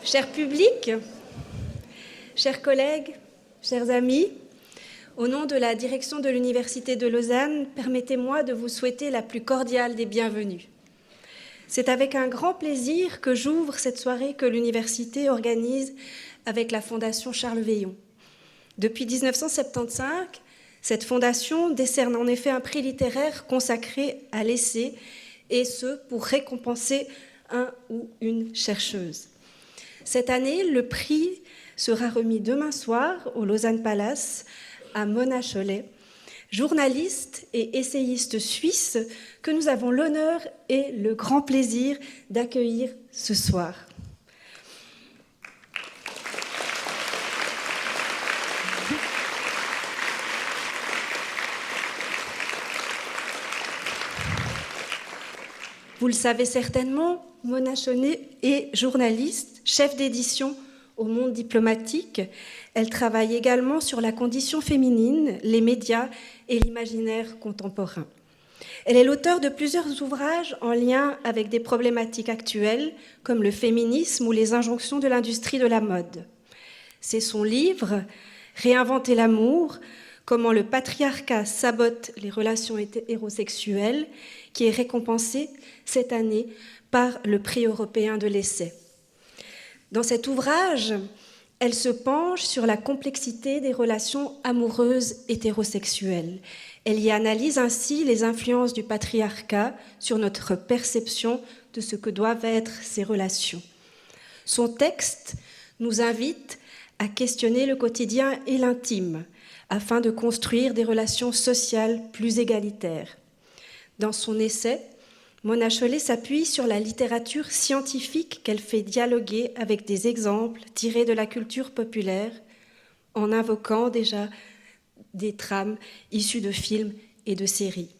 Cher public, chers collègues, chers amis, au nom de la direction de l'Université de Lausanne, permettez-moi de vous souhaiter la plus cordiale des bienvenues. C'est avec un grand plaisir que j'ouvre cette soirée que l'université organise avec la Fondation Charles Veillon. Depuis 1975, cette fondation décerne en effet un prix littéraire consacré à l'essai, et ce pour récompenser un ou une chercheuse. Cette année, le prix sera remis demain soir au Lausanne Palace à Mona Chollet, journaliste et essayiste suisse que nous avons l'honneur et le grand plaisir d'accueillir ce soir. Vous le savez certainement, Mona Chollet est journaliste, chef d'édition au Monde diplomatique. Elle travaille également sur la condition féminine, les médias et l'imaginaire contemporain. Elle est l'auteure de plusieurs ouvrages en lien avec des problématiques actuelles, comme le féminisme ou les injonctions de l'industrie de la mode. C'est son livre « Réinventer l'amour », comment le patriarcat sabote les relations hétérosexuelles, qui est récompensé cette année par le prix européen de l'essai. Dans cet ouvrage, elle se penche sur la complexité des relations amoureuses hétérosexuelles. Elle y analyse ainsi les influences du patriarcat sur notre perception de ce que doivent être ces relations. Son texte nous invite à questionner le quotidien et l'intime, afin de construire des relations sociales plus égalitaires. Dans son essai, Mona Chollet s'appuie sur la littérature scientifique qu'elle fait dialoguer avec des exemples tirés de la culture populaire, en invoquant déjà des trames issues de films et de séries.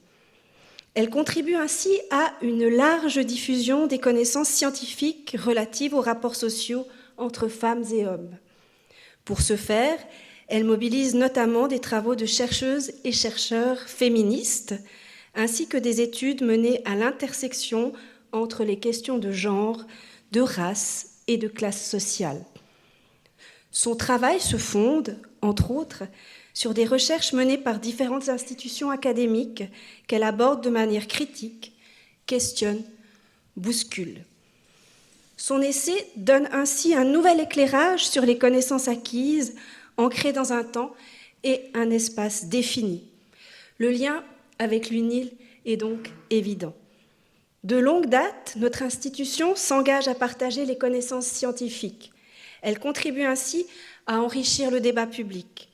Elle contribue ainsi à une large diffusion des connaissances scientifiques relatives aux rapports sociaux entre femmes et hommes. Pour ce faire, elle mobilise notamment des travaux de chercheuses et chercheurs féministes, ainsi que des études menées à l'intersection entre les questions de genre, de race et de classe sociale. Son travail se fonde, entre autres, sur des recherches menées par différentes institutions académiques qu'elle aborde de manière critique, questionne, bouscule. Son essai donne ainsi un nouvel éclairage sur les connaissances acquises, ancrées dans un temps et un espace défini. Le lien avec l'UNIL est donc évident. De longue date, notre institution s'engage à partager les connaissances scientifiques. Elle contribue ainsi à enrichir le débat public.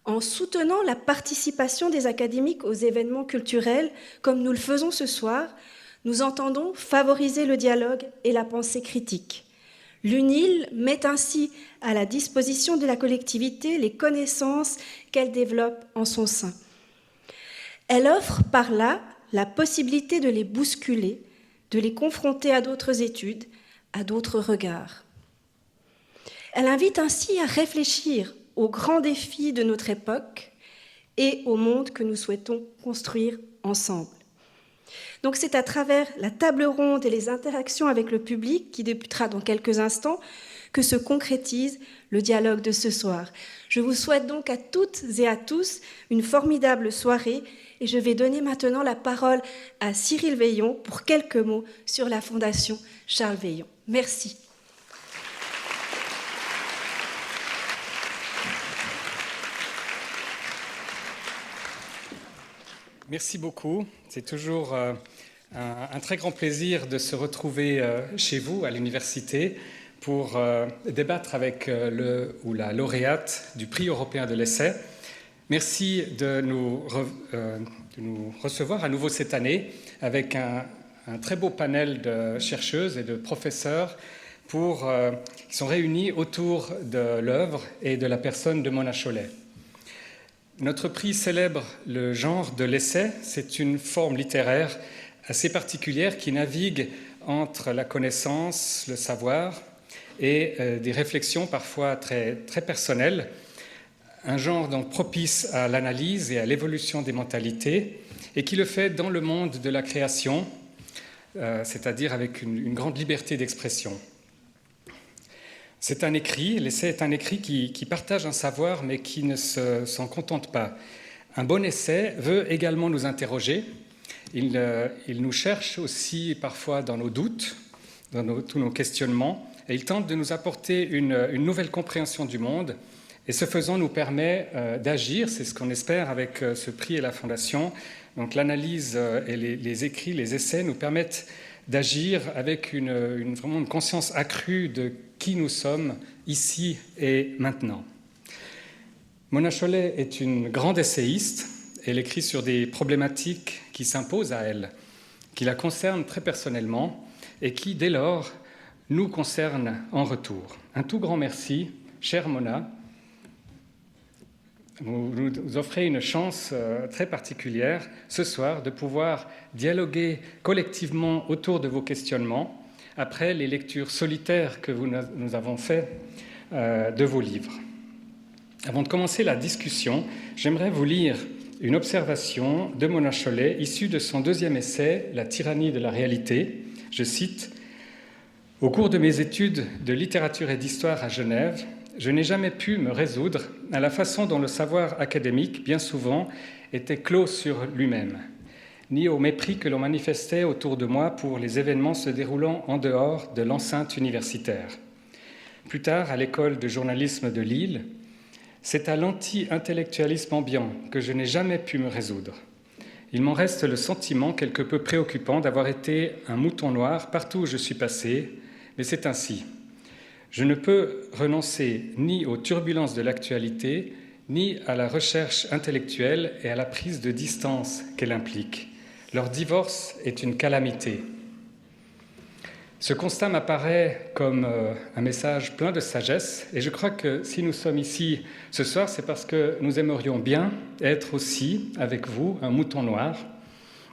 En soutenant la participation des académiques aux événements culturels, comme nous le faisons ce soir, nous entendons favoriser le dialogue et la pensée critique. L'UNIL met ainsi à la disposition de la collectivité les connaissances qu'elle développe en son sein. Elle offre par là la possibilité de les bousculer, de les confronter à d'autres études, à d'autres regards. Elle invite ainsi à réfléchir aux grands défis de notre époque et au monde que nous souhaitons construire ensemble. Donc c'est à travers la table ronde et les interactions avec le public, qui débutera dans quelques instants, que se concrétise le dialogue de ce soir. Je vous souhaite donc à toutes et à tous une formidable soirée et je vais donner maintenant la parole à Cyril Veillon pour quelques mots sur la Fondation Charles Veillon. Merci. Merci beaucoup. C'est toujours un très grand plaisir de se retrouver chez vous à l'université pour débattre avec le ou la lauréate du prix européen de l'essai. Merci de nous recevoir à nouveau cette année avec un très beau panel de chercheuses et de professeurs qui sont réunis autour de l'œuvre et de la personne de Mona Chollet. Notre prix célèbre le genre de l'essai. C'est une forme littéraire assez particulière qui navigue entre la connaissance, le savoir et des réflexions parfois très, très personnelles. Un genre donc propice à l'analyse et à l'évolution des mentalités et qui le fait dans le monde de la création, c'est-à-dire avec une grande liberté d'expression. C'est un écrit, l'essai est un écrit qui partage un savoir, mais qui ne s'en contente pas. Un bon essai veut également nous interroger. Il nous cherche aussi parfois dans nos doutes, dans tous nos questionnements, et il tente de nous apporter une nouvelle compréhension du monde, et ce faisant nous permet d'agir, c'est ce qu'on espère avec ce prix et la Fondation. Donc l'analyse et les écrits, les essais nous permettent d'agir avec vraiment une conscience accrue de qui nous sommes ici et maintenant. Mona Chollet est une grande essayiste. Elle écrit sur des problématiques qui s'imposent à elle, qui la concernent très personnellement et qui, dès lors, nous concernent en retour. Un tout grand merci, chère Mona. Vous nous offrez une chance très particulière ce soir de pouvoir dialoguer collectivement autour de vos questionnements après les lectures solitaires que nous avons faites de vos livres. Avant de commencer la discussion, j'aimerais vous lire une observation de Mona Chollet issue de son deuxième essai, La tyrannie de la réalité. Je cite : « Au cours de mes études de littérature et d'histoire à Genève, je n'ai jamais pu me résoudre à la façon dont le savoir académique, bien souvent, était clos sur lui-même, ni au mépris que l'on manifestait autour de moi pour les événements se déroulant en dehors de l'enceinte universitaire. Plus tard, à l'école de journalisme de Lille, c'est à l'anti-intellectualisme ambiant que je n'ai jamais pu me résoudre. Il m'en reste le sentiment quelque peu préoccupant d'avoir été un mouton noir partout où je suis passé, mais c'est ainsi. Je ne peux renoncer ni aux turbulences de l'actualité, ni à la recherche intellectuelle et à la prise de distance qu'elle implique. Leur divorce est une calamité. » Ce constat m'apparaît comme un message plein de sagesse, et je crois que si nous sommes ici ce soir, c'est parce que nous aimerions bien être aussi, avec vous, un mouton noir,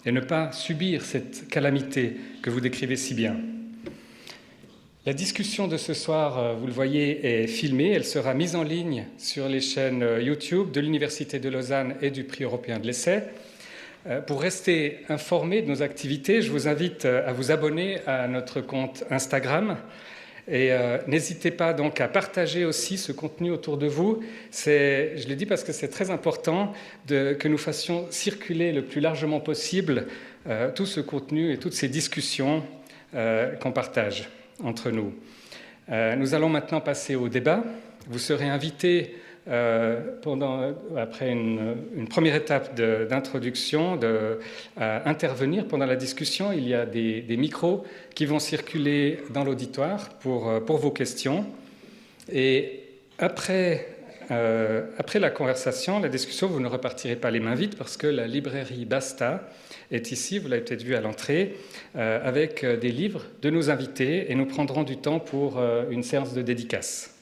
et ne pas subir cette calamité que vous décrivez si bien. La discussion de ce soir, vous le voyez, est filmée. Elle sera mise en ligne sur les chaînes YouTube de l'Université de Lausanne et du Prix européen de l'essai. Pour rester informé de nos activités, je vous invite à vous abonner à notre compte Instagram. Et n'hésitez pas donc à partager aussi ce contenu autour de vous. Je le dis parce que c'est très important que nous fassions circuler le plus largement possible tout ce contenu et toutes ces discussions qu'on partage entre nous. Nous allons maintenant passer au débat. Vous serez invités après une première étape d'introduction à intervenir pendant la discussion. Il y a des micros qui vont circuler dans l'auditoire pour vos questions. Et après la conversation, la discussion, vous ne repartirez pas les mains vides parce que la librairie Basta est ici, vous l'avez peut-être vu à l'entrée, avec des livres de nos invités, et nous prendrons du temps pour une séance de dédicace.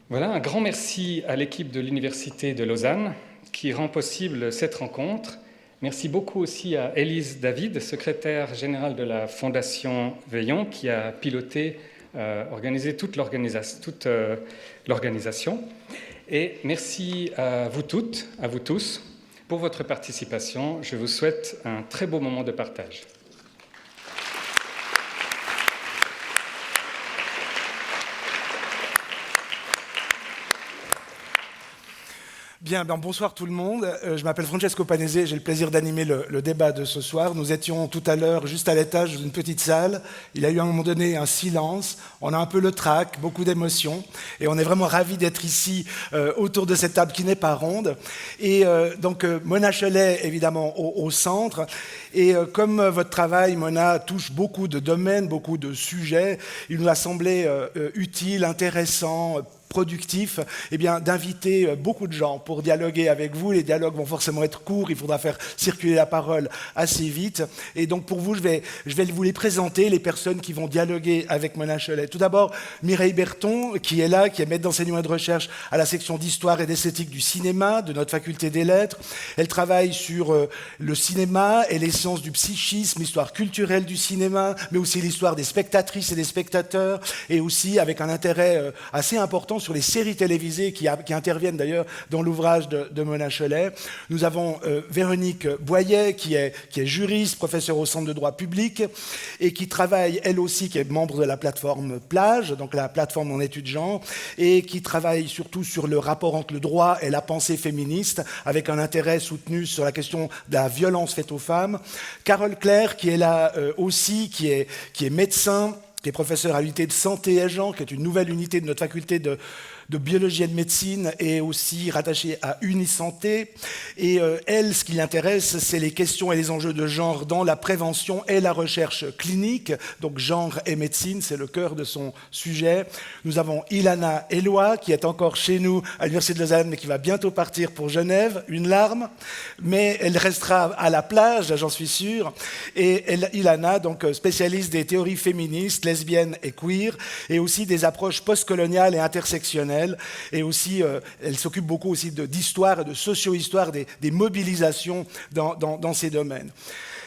Voilà, un grand merci à l'équipe de l'Université de Lausanne qui rend possible cette rencontre. Merci beaucoup aussi à Élise David, secrétaire générale de la Fondation Veillon, qui a piloté, organisé toute l'organisation. Et merci à vous toutes, à vous tous, pour votre participation. Je vous souhaite un très beau moment de partage. Bien, bonsoir tout le monde. Je m'appelle Francesco Panese, j'ai le plaisir d'animer le débat de ce soir. Nous étions tout à l'heure juste à l'étage d'une petite salle. Il y a eu à un moment donné un silence. On a un peu le trac, beaucoup d'émotions. Et on est vraiment ravis d'être ici autour de cette table qui n'est pas ronde. Et donc Mona Chollet, évidemment, au centre. Et comme votre travail, Mona, touche beaucoup de domaines, beaucoup de sujets, il nous a semblé utile, intéressant, productif, d'inviter beaucoup de gens pour dialoguer avec vous. Les dialogues vont forcément être courts, il faudra faire circuler la parole assez vite. Et donc pour vous, je vais vous les présenter, les personnes qui vont dialoguer avec Mona Chollet. Tout d'abord, Mireille Berton, qui est là, qui est maître d'enseignement et de recherche à la section d'histoire et d'esthétique du cinéma de notre faculté des lettres. Elle travaille sur le cinéma et les sciences du psychisme, l'histoire culturelle du cinéma, mais aussi l'histoire des spectatrices et des spectateurs, et aussi avec un intérêt assez important sur les séries télévisées qui interviennent d'ailleurs dans l'ouvrage de Mona Chollet. Nous avons Véronique Boyer, qui est juriste, professeure au Centre de droit public, et qui travaille, elle aussi, qui est membre de la plateforme Plage, donc la plateforme en études genre, et qui travaille surtout sur le rapport entre le droit et la pensée féministe, avec un intérêt soutenu sur la question de la violence faite aux femmes. Carole Claire, qui est là aussi, qui est médecin, qui est professeur à l'unité de santé et genre, qui est une nouvelle unité de notre faculté de biologie et de médecine, et aussi rattachée à Unisanté. Et elle, ce qui l'intéresse, c'est les questions et les enjeux de genre dans la prévention et la recherche clinique. Donc genre et médecine, c'est le cœur de son sujet. Nous avons Ilana Eloi, qui est encore chez nous à l'Université de Lausanne, mais qui va bientôt partir pour Genève, une larme, mais elle restera à la plage, j'en suis sûr. Et Ilana, donc spécialiste des théories féministes, lesbiennes et queer, et aussi des approches postcoloniales et intersectionnelles. Et aussi, elle s'occupe beaucoup aussi d'histoire et de socio-histoire des mobilisations dans ces domaines.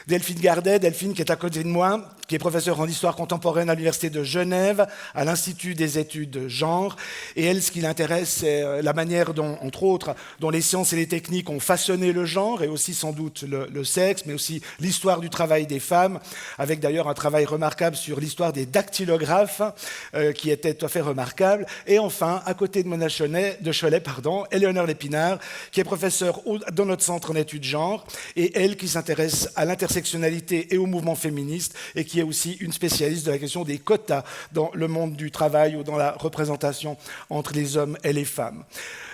Delphine Gardet, Delphine qui est à côté de moi, qui est professeure en histoire contemporaine à l'Université de Genève, à l'Institut des études de genre. Et elle, ce qui l'intéresse, c'est la manière dont, entre autres, dont les sciences et les techniques ont façonné le genre, et aussi sans doute le sexe, mais aussi l'histoire du travail des femmes, avec d'ailleurs un travail remarquable sur l'histoire des dactylographes, qui était tout à fait remarquable. Et enfin, à côté de Mona Chollet, Éléonore Lépinard, qui est professeure dans notre centre en études genre, et elle qui s'intéresse à l'intersectionnalité et au mouvement féministe, et qui est aussi une spécialiste de la question des quotas dans le monde du travail ou dans la représentation entre les hommes et les femmes.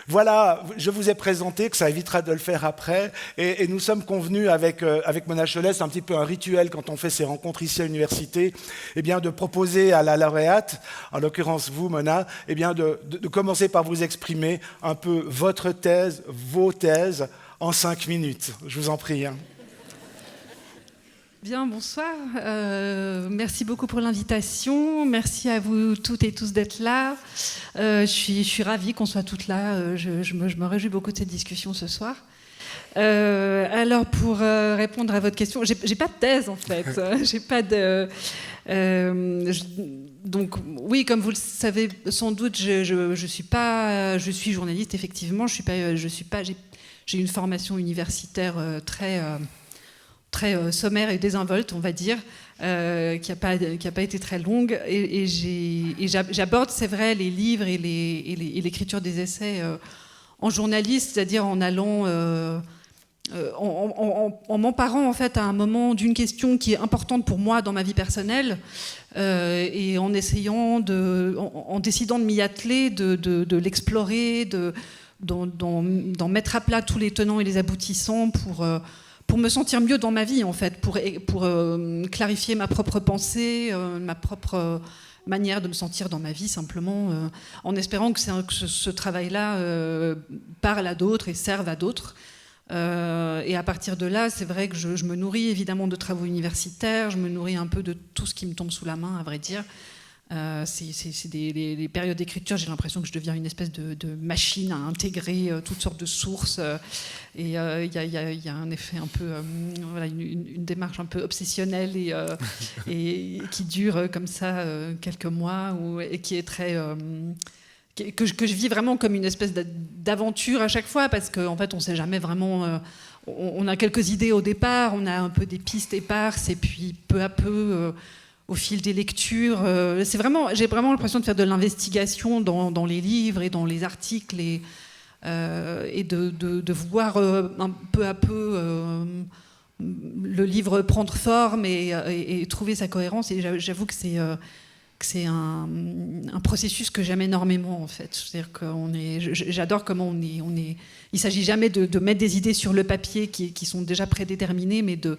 Voilà, je vous ai présenté, que ça évitera de le faire après, et nous sommes convenus avec Mona Chollet, c'est un petit peu un rituel quand on fait ces rencontres ici à l'université, eh bien de proposer à la lauréate, en l'occurrence vous Mona, eh bien de commencer par vous exprimer un peu votre thèse, vos thèses, en 5 minutes. Je vous en prie. Bien, bonsoir. Merci beaucoup pour l'invitation. Merci à vous toutes et tous d'être là. Je suis ravie qu'on soit toutes là. Je me réjouis beaucoup de cette discussion ce soir. Alors, pour répondre à votre question, j'ai pas de thèse en fait. J'ai pas de. Donc, oui, comme vous le savez sans doute, je suis journaliste effectivement. J'ai une formation universitaire très sommaire et désinvolte, on va dire, qui n'a pas été très longue. Et j'aborde, c'est vrai, les livres et l'écriture des essais en journaliste, c'est-à-dire en allant, en m'emparant en fait à un moment d'une question qui est importante pour moi dans ma vie personnelle, et en essayant en décidant de m'y atteler, de l'explorer, d'en mettre à plat tous les tenants et les aboutissants pour me sentir mieux dans ma vie, en fait, pour clarifier ma propre pensée, ma propre manière de me sentir dans ma vie, simplement, en espérant que ce travail-là parle à d'autres et serve à d'autres. Et à partir de là, c'est vrai que je me nourris évidemment de travaux universitaires, je me nourris un peu de tout ce qui me tombe sous la main, à vrai dire. C'est des périodes d'écriture, j'ai l'impression que je deviens une espèce de machine à intégrer toutes sortes de sources, et il y a un effet un peu, voilà, une démarche un peu obsessionnelle et qui dure comme ça quelques mois, et qui est très que je vis vraiment comme une espèce d'aventure à chaque fois, parce qu'en fait on ne sait jamais vraiment, on a quelques idées au départ, on a un peu des pistes éparses, et puis peu à peu au fil des lectures, j'ai vraiment l'impression de faire de l'investigation dans les livres et dans les articles, et de voir un peu à peu le livre prendre forme et trouver sa cohérence. Et j'avoue que c'est un processus que j'aime énormément, en fait. C'est-à-dire j'adore comment on est. Il ne s'agit jamais de mettre des idées sur le papier qui sont déjà prédéterminées, mais de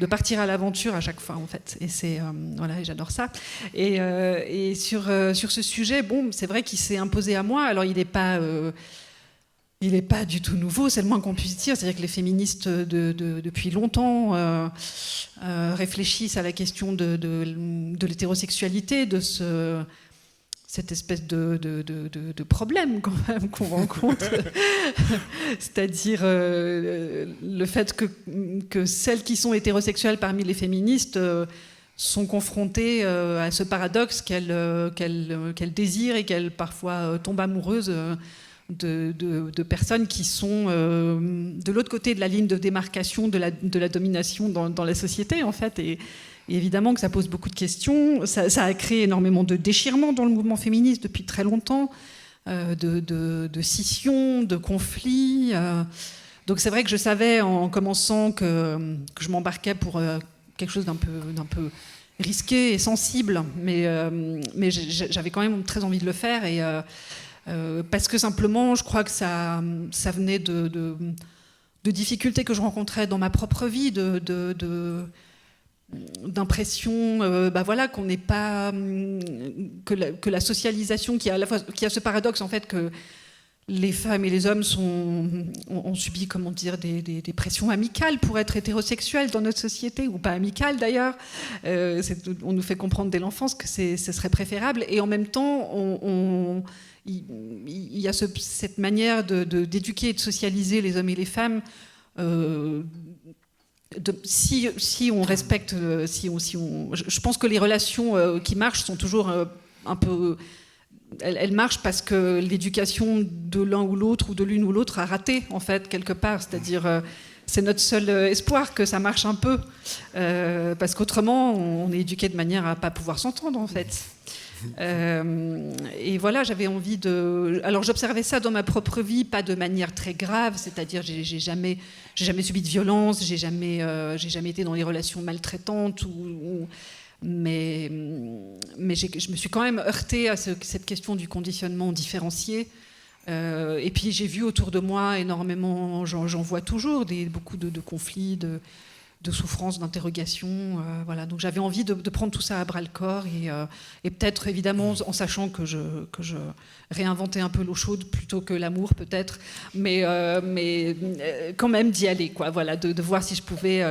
partir à l'aventure à chaque fois, en fait. Et voilà, j'adore ça. Et sur ce sujet, bon, c'est vrai qu'il s'est imposé à moi. Alors, il n'est pas du tout nouveau, c'est le moins qu'on puisse dire. C'est-à-dire que les féministes depuis longtemps réfléchissent à la question de l'hétérosexualité, de cette espèce de problème quand même qu'on rencontre. C'est-à-dire le fait que celles qui sont hétérosexuelles parmi les féministes sont confrontées à ce paradoxe qu'elles désirent et qu'elles parfois tombent amoureuses de personnes qui sont de l'autre côté de la ligne de démarcation de la domination dans la société, en fait. Et évidemment que ça pose beaucoup de questions. Ça a créé énormément de déchirements dans le mouvement féministe depuis très longtemps, de scissions, de conflits. Donc c'est vrai que je savais en commençant que je m'embarquais pour quelque chose d'un peu risqué et sensible, mais j'avais quand même très envie de le faire, et parce que simplement je crois que ça venait de difficultés que je rencontrais dans ma propre vie, d'impression voilà, qu'on n'est pas que la socialisation qui a ce paradoxe en fait que les femmes et les hommes ont subi, comment dire, des pressions amicales pour être hétérosexuels dans notre société, ou pas amicales d'ailleurs. On nous fait comprendre dès l'enfance que ce serait préférable, et en même temps il y a cette manière d'éduquer et de socialiser les hommes et les femmes. Si on respecte, je pense que les relations qui marchent sont toujours un peu... Elles marchent parce que l'éducation de l'un ou l'autre, ou de l'une ou l'autre, a raté, en fait, quelque part. C'est-à-dire, c'est notre seul espoir que ça marche un peu. Parce qu'autrement, on est éduqué de manière à ne pas pouvoir s'entendre, en fait. Et voilà, j'avais envie de... Alors, j'observais ça dans ma propre vie, pas de manière très grave, c'est-à-dire, j'ai jamais subi de violence, j'ai jamais été dans des relations maltraitantes, mais je me suis quand même heurtée à cette question du conditionnement différencié. Et puis j'ai vu autour de moi énormément, j'en vois toujours, beaucoup de conflits, de souffrances, d'interrogations. Voilà. Donc j'avais envie de prendre tout ça à bras-le-corps, et peut-être évidemment en sachant que je réinventais un peu l'eau chaude plutôt que l'amour peut-être, mais quand même d'y aller, quoi. Voilà, de voir si je pouvais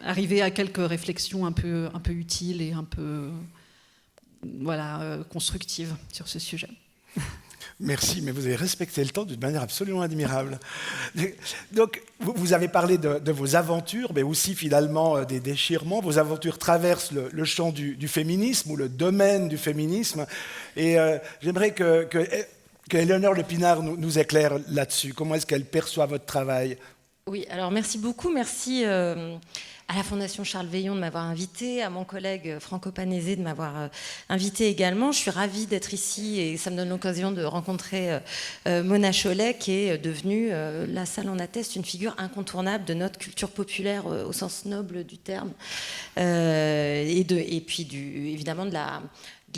arriver à quelques réflexions un peu utiles et un peu constructives sur ce sujet. Merci, mais vous avez respecté le temps d'une manière absolument admirable. Donc, vous avez parlé de vos aventures, mais aussi finalement des déchirements. Vos aventures traversent le champ du féminisme, ou le domaine du féminisme. Et j'aimerais que Éléonore Lepinard nous éclaire là-dessus. Comment est-ce qu'elle perçoit votre travail ? Oui, alors merci beaucoup. Merci à la Fondation Charles Veillon de m'avoir invitée, à mon collègue Franco Panese de m'avoir invitée également. Je suis ravie d'être ici, et ça me donne l'occasion de rencontrer Mona Chollet, qui est devenue, la salle en atteste, une figure incontournable de notre culture populaire au sens noble du terme, et puis évidemment de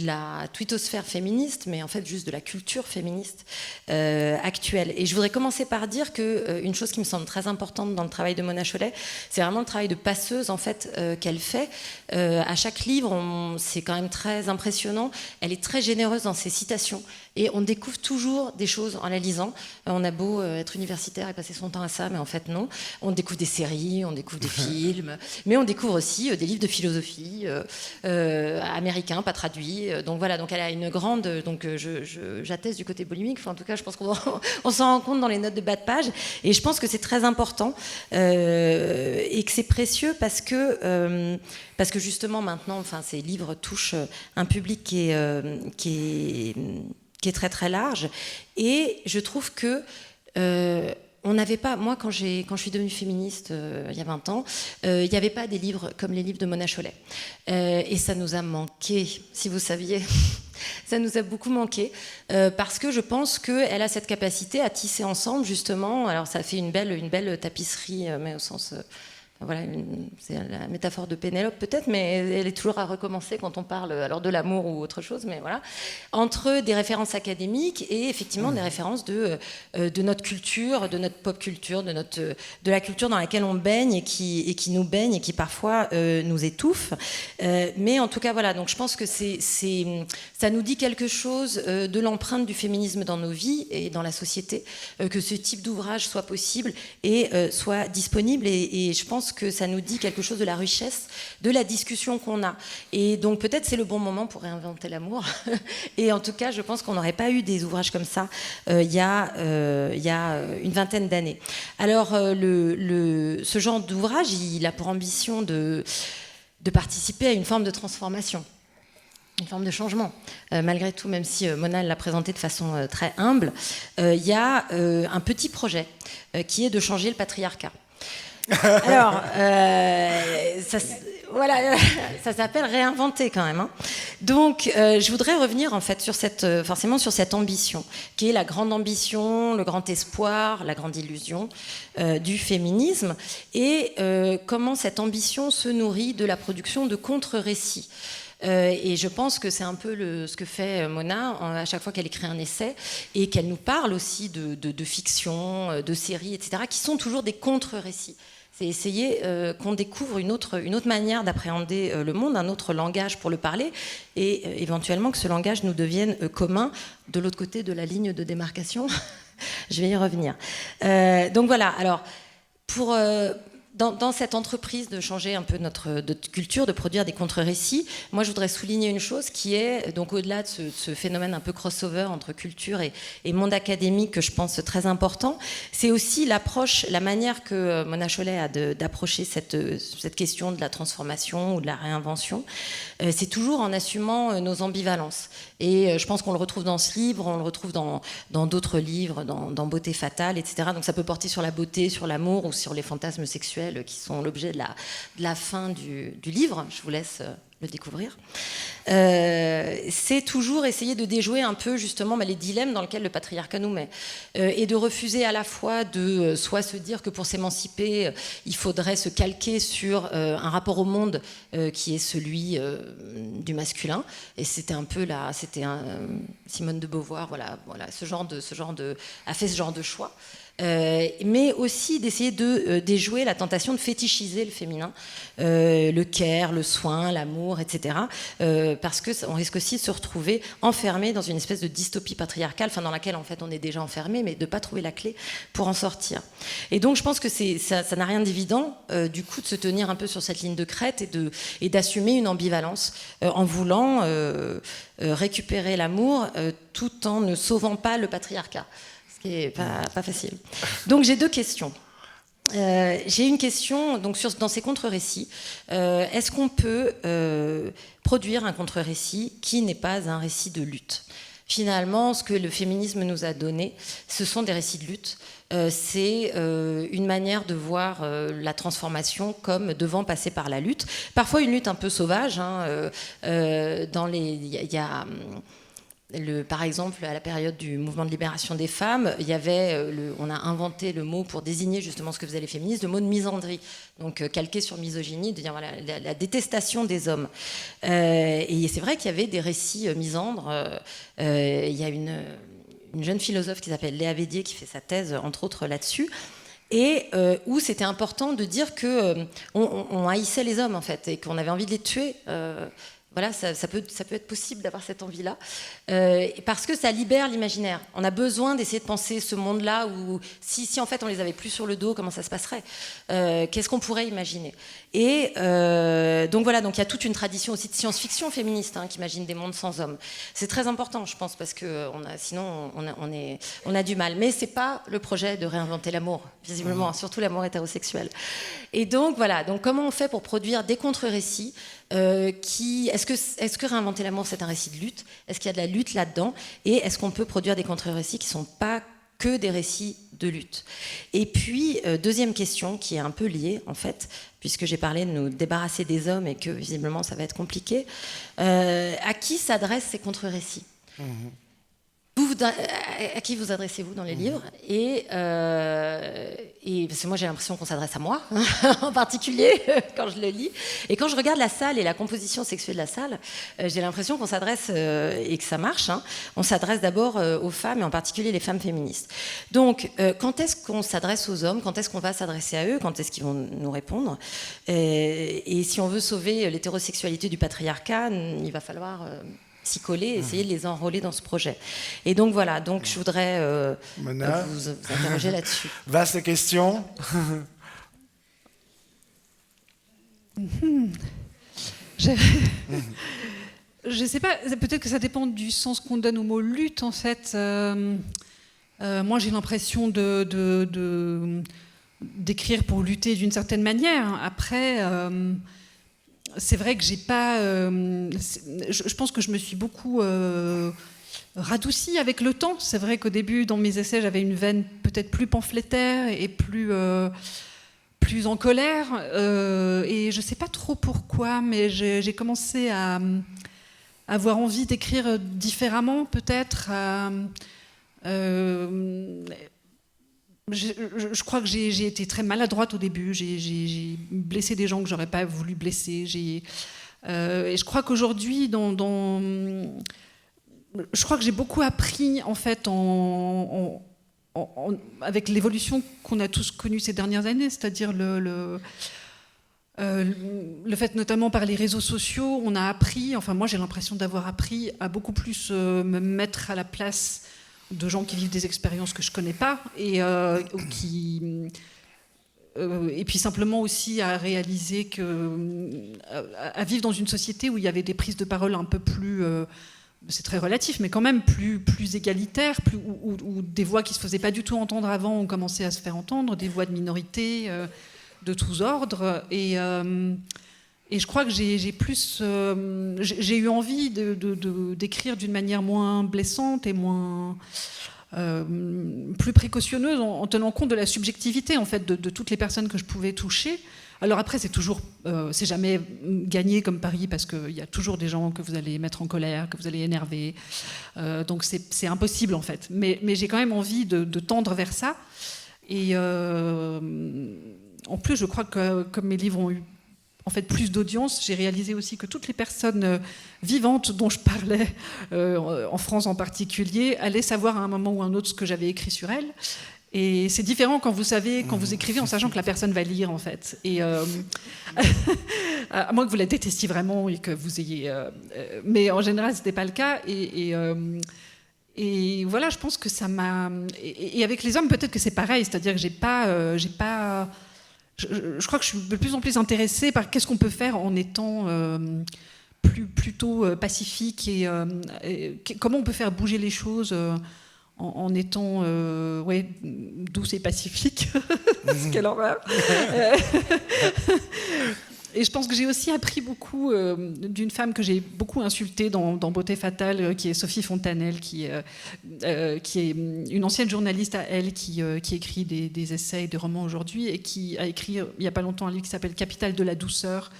la twittosphère féministe, mais en fait juste de la culture féministe actuelle. Et je voudrais commencer par dire qu'une chose qui me semble très importante dans le travail de Mona Chollet, c'est vraiment le travail de passeuse en fait qu'elle fait. À chaque livre, c'est quand même très impressionnant. Elle est très généreuse dans ses citations, et on découvre toujours des choses en la lisant. On a beau être universitaire et passer son temps à ça, mais en fait non. On découvre des séries, on découvre des films, mais on découvre aussi des livres de philosophie américains, pas traduits. Donc voilà, donc elle a une grande... Donc j'atteste du côté boulimique, enfin, en tout cas je pense qu'on s'en rend compte dans les notes de bas de page, et je pense que c'est très important et que c'est précieux parce que justement maintenant, enfin, ces livres touchent un public qui est très très large, et je trouve que on n'avait pas, moi quand je suis devenue féministe il y a 20 ans, il n'y avait pas des livres comme les livres de Mona Chollet, et ça nous a manqué, si vous saviez. Ça nous a beaucoup manqué, parce que je pense qu'elle a cette capacité à tisser ensemble justement, alors ça fait une belle tapisserie, mais au sens... Voilà, c'est la métaphore de Pénélope peut-être, mais elle est toujours à recommencer quand on parle alors de l'amour ou autre chose, mais voilà, entre des références académiques et effectivement des références de notre culture, de notre pop culture, de la culture dans laquelle on baigne et qui nous baigne et qui parfois nous étouffe. Mais en tout cas voilà, donc je pense que ça nous dit quelque chose de l'empreinte du féminisme dans nos vies et dans la société, que ce type d'ouvrage soit possible et soit disponible, et je pense que ça nous dit quelque chose de la richesse de la discussion qu'on a. Et donc peut-être c'est le bon moment pour réinventer l'amour. Et en tout cas, je pense qu'on n'aurait pas eu des ouvrages comme ça il y a une vingtaine d'années. Alors ce genre d'ouvrage, il a pour ambition de de participer à une forme de transformation, une forme de changement. Malgré tout, même si Mona l'a présenté de façon très humble, il y a un petit projet qui est de changer le patriarcat. Alors, voilà, ça s'appelle réinventer quand même. Hein. Donc, je voudrais revenir en fait sur forcément sur cette ambition, qui est la grande ambition, le grand espoir, la grande illusion du féminisme, et comment cette ambition se nourrit de la production de contre-récits. Et je pense que c'est un peu ce que fait Mona à chaque fois qu'elle écrit un essai et qu'elle nous parle aussi de fiction, de séries, etc., qui sont toujours des contre-récits. C'est essayer qu'on découvre une autre manière d'appréhender le monde, un autre langage pour le parler, et éventuellement que ce langage nous devienne commun de l'autre côté de la ligne de démarcation. Je vais y revenir. Donc voilà, alors, dans cette entreprise de changer un peu notre culture, de produire des contre-récits, moi je voudrais souligner une chose qui est, donc au-delà de ce phénomène un peu crossover entre culture et monde académique que je pense très important, c'est aussi l'approche, la manière que Mona Chollet a d'approcher cette question de la transformation ou de la réinvention. C'est toujours en assumant nos ambivalences. Et je pense qu'on le retrouve dans ce livre, on le retrouve dans d'autres livres, dans Beauté fatale, etc. Donc ça peut porter sur la beauté, sur l'amour ou sur les fantasmes sexuels qui sont l'objet de la fin du livre. Je vous laisse le découvrir. C'est toujours essayer de déjouer un peu justement les dilemmes dans lesquels le patriarcat nous met et de refuser à la fois de soit se dire que pour s'émanciper il faudrait se calquer sur un rapport au monde qui est celui du masculin, et c'était un peu Simone de Beauvoir voilà a fait ce genre de choix. Mais aussi d'essayer de déjouer la tentation de fétichiser le féminin, le care, le soin, l'amour, etc. Parce qu'on risque aussi de se retrouver enfermé dans une espèce de dystopie patriarcale, dans laquelle en fait on est déjà enfermé, mais de ne pas trouver la clé pour en sortir. Et donc je pense que ça n'a rien d'évident, du coup, de se tenir un peu sur cette ligne de crête et d'assumer une ambivalence en voulant récupérer l'amour tout en ne sauvant pas le patriarcat. Ce qui n'est pas facile. Donc j'ai deux questions. J'ai une question donc dans ces contre-récits. Est-ce qu'on peut produire un contre-récit qui n'est pas un récit de lutte ? Finalement, ce que le féminisme nous a donné, ce sont des récits de lutte. C'est une manière de voir la transformation comme devant passer par la lutte. Parfois une lutte un peu sauvage. Par exemple, à la période du mouvement de libération des femmes, on a inventé le mot pour désigner justement ce que faisaient les féministes, le mot de misandrie, donc calqué sur misogynie, de dire voilà, la détestation des hommes. Et c'est vrai qu'il y avait des récits misandres. Il y a une jeune philosophe qui s'appelle Léa Védier qui fait sa thèse, entre autres, là-dessus. Et où c'était important de dire qu'on haïssait les hommes, en fait, et qu'on avait envie de les tuer. Voilà, ça peut être possible d'avoir cette envie-là, parce que ça libère l'imaginaire. On a besoin d'essayer de penser ce monde-là où, si en fait on les avait plus sur le dos, comment ça se passerait ? Qu'est-ce qu'on pourrait imaginer ? Et donc voilà, donc il y a toute une tradition aussi de science-fiction féministe qui imagine des mondes sans hommes. C'est très important, je pense, parce que sinon on a du mal. Mais c'est pas le projet de réinventer l'amour, visiblement, surtout l'amour hétérosexuel. Et donc voilà, donc comment on fait pour produire des contre-récits est-ce que réinventer l'amour, c'est un récit de lutte ? Est-ce qu'il y a de la lutte là-dedans ? Et est-ce qu'on peut produire des contre-récits qui ne sont pas que des récits de lutte ? Et puis, deuxième question, qui est un peu liée, en fait, puisque j'ai parlé de nous débarrasser des hommes et que, visiblement, ça va être compliqué. À qui s'adressent ces contre-récits ? À qui vous adressez-vous dans les livres ? Et parce que moi j'ai l'impression qu'on s'adresse à moi en particulier quand je le lis, et quand je regarde la salle et la composition sexuelle de la salle, j'ai l'impression qu'on s'adresse et que ça marche, on s'adresse d'abord aux femmes, et en particulier les femmes féministes. Donc quand est-ce qu'on s'adresse aux hommes ? Quand est-ce qu'on va s'adresser à eux ? Quand est-ce qu'ils vont nous répondre ? Et si on veut sauver l'hétérosexualité du patriarcat, il va falloir s'y coller, essayer de les enrôler dans ce projet. Et donc voilà, donc je voudrais vous interroger là-dessus. Vaste question. Je sais pas, peut-être que ça dépend du sens qu'on donne au mot lutte, en fait. Moi, j'ai l'impression d'écrire pour lutter d'une certaine manière. Après, c'est vrai que j'ai pas. Je pense que je me suis beaucoup radoucie avec le temps. C'est vrai qu'au début, dans mes essais, j'avais une veine peut-être plus pamphlétaire et plus en colère. Et je ne sais pas trop pourquoi, mais j'ai commencé à avoir envie d'écrire différemment, peut-être. Je crois que j'ai été très maladroite au début. J'ai blessé des gens que j'aurais pas voulu blesser. Et je crois qu'aujourd'hui, je crois que j'ai beaucoup appris en fait avec l'évolution qu'on a tous connue ces dernières années, c'est-à-dire le fait notamment par les réseaux sociaux, on a appris. Enfin, moi, j'ai l'impression d'avoir appris à beaucoup plus me mettre à la place de gens qui vivent des expériences que je connais pas et puis simplement aussi à réaliser à vivre dans une société où il y avait des prises de parole un peu plus c'est très relatif mais quand même plus égalitaires, où des voix qui se faisaient pas du tout entendre avant ont commencé à se faire entendre, des voix de minorités de tous ordres et je crois que j'ai eu envie d'écrire d'une manière moins blessante et moins plus précautionneuse en tenant compte de la subjectivité en fait de toutes les personnes que je pouvais toucher. Alors après c'est jamais gagné comme pari parce qu'il y a toujours des gens que vous allez mettre en colère, que vous allez énerver, donc c'est impossible en fait. Mais j'ai quand même envie de tendre vers ça et en plus je crois que comme mes livres ont eu en fait plus d'audience, j'ai réalisé aussi que toutes les personnes vivantes dont je parlais, en France en particulier, allaient savoir à un moment ou à un autre ce que j'avais écrit sur elles. Et c'est différent quand vous écrivez en sachant que la personne va lire en fait. Et à moins que vous la détestiez vraiment et que vous ayez, mais en général c'était pas le cas. Et voilà, je pense que ça m'a. Et avec les hommes peut-être que c'est pareil, c'est-à-dire que j'ai pas. Je crois que je suis de plus en plus intéressée par qu'est-ce qu'on peut faire en étant plutôt pacifique et comment on peut faire bouger les choses en étant douce et pacifique. Quelle horreur. Et je pense que j'ai aussi appris beaucoup d'une femme que j'ai beaucoup insultée dans Beauté fatale, qui est Sophie Fontanelle, qui est une ancienne journaliste à elle, qui écrit des essais et des romans aujourd'hui, et qui a écrit il n'y a pas longtemps un livre qui s'appelle Capitale de la douceur,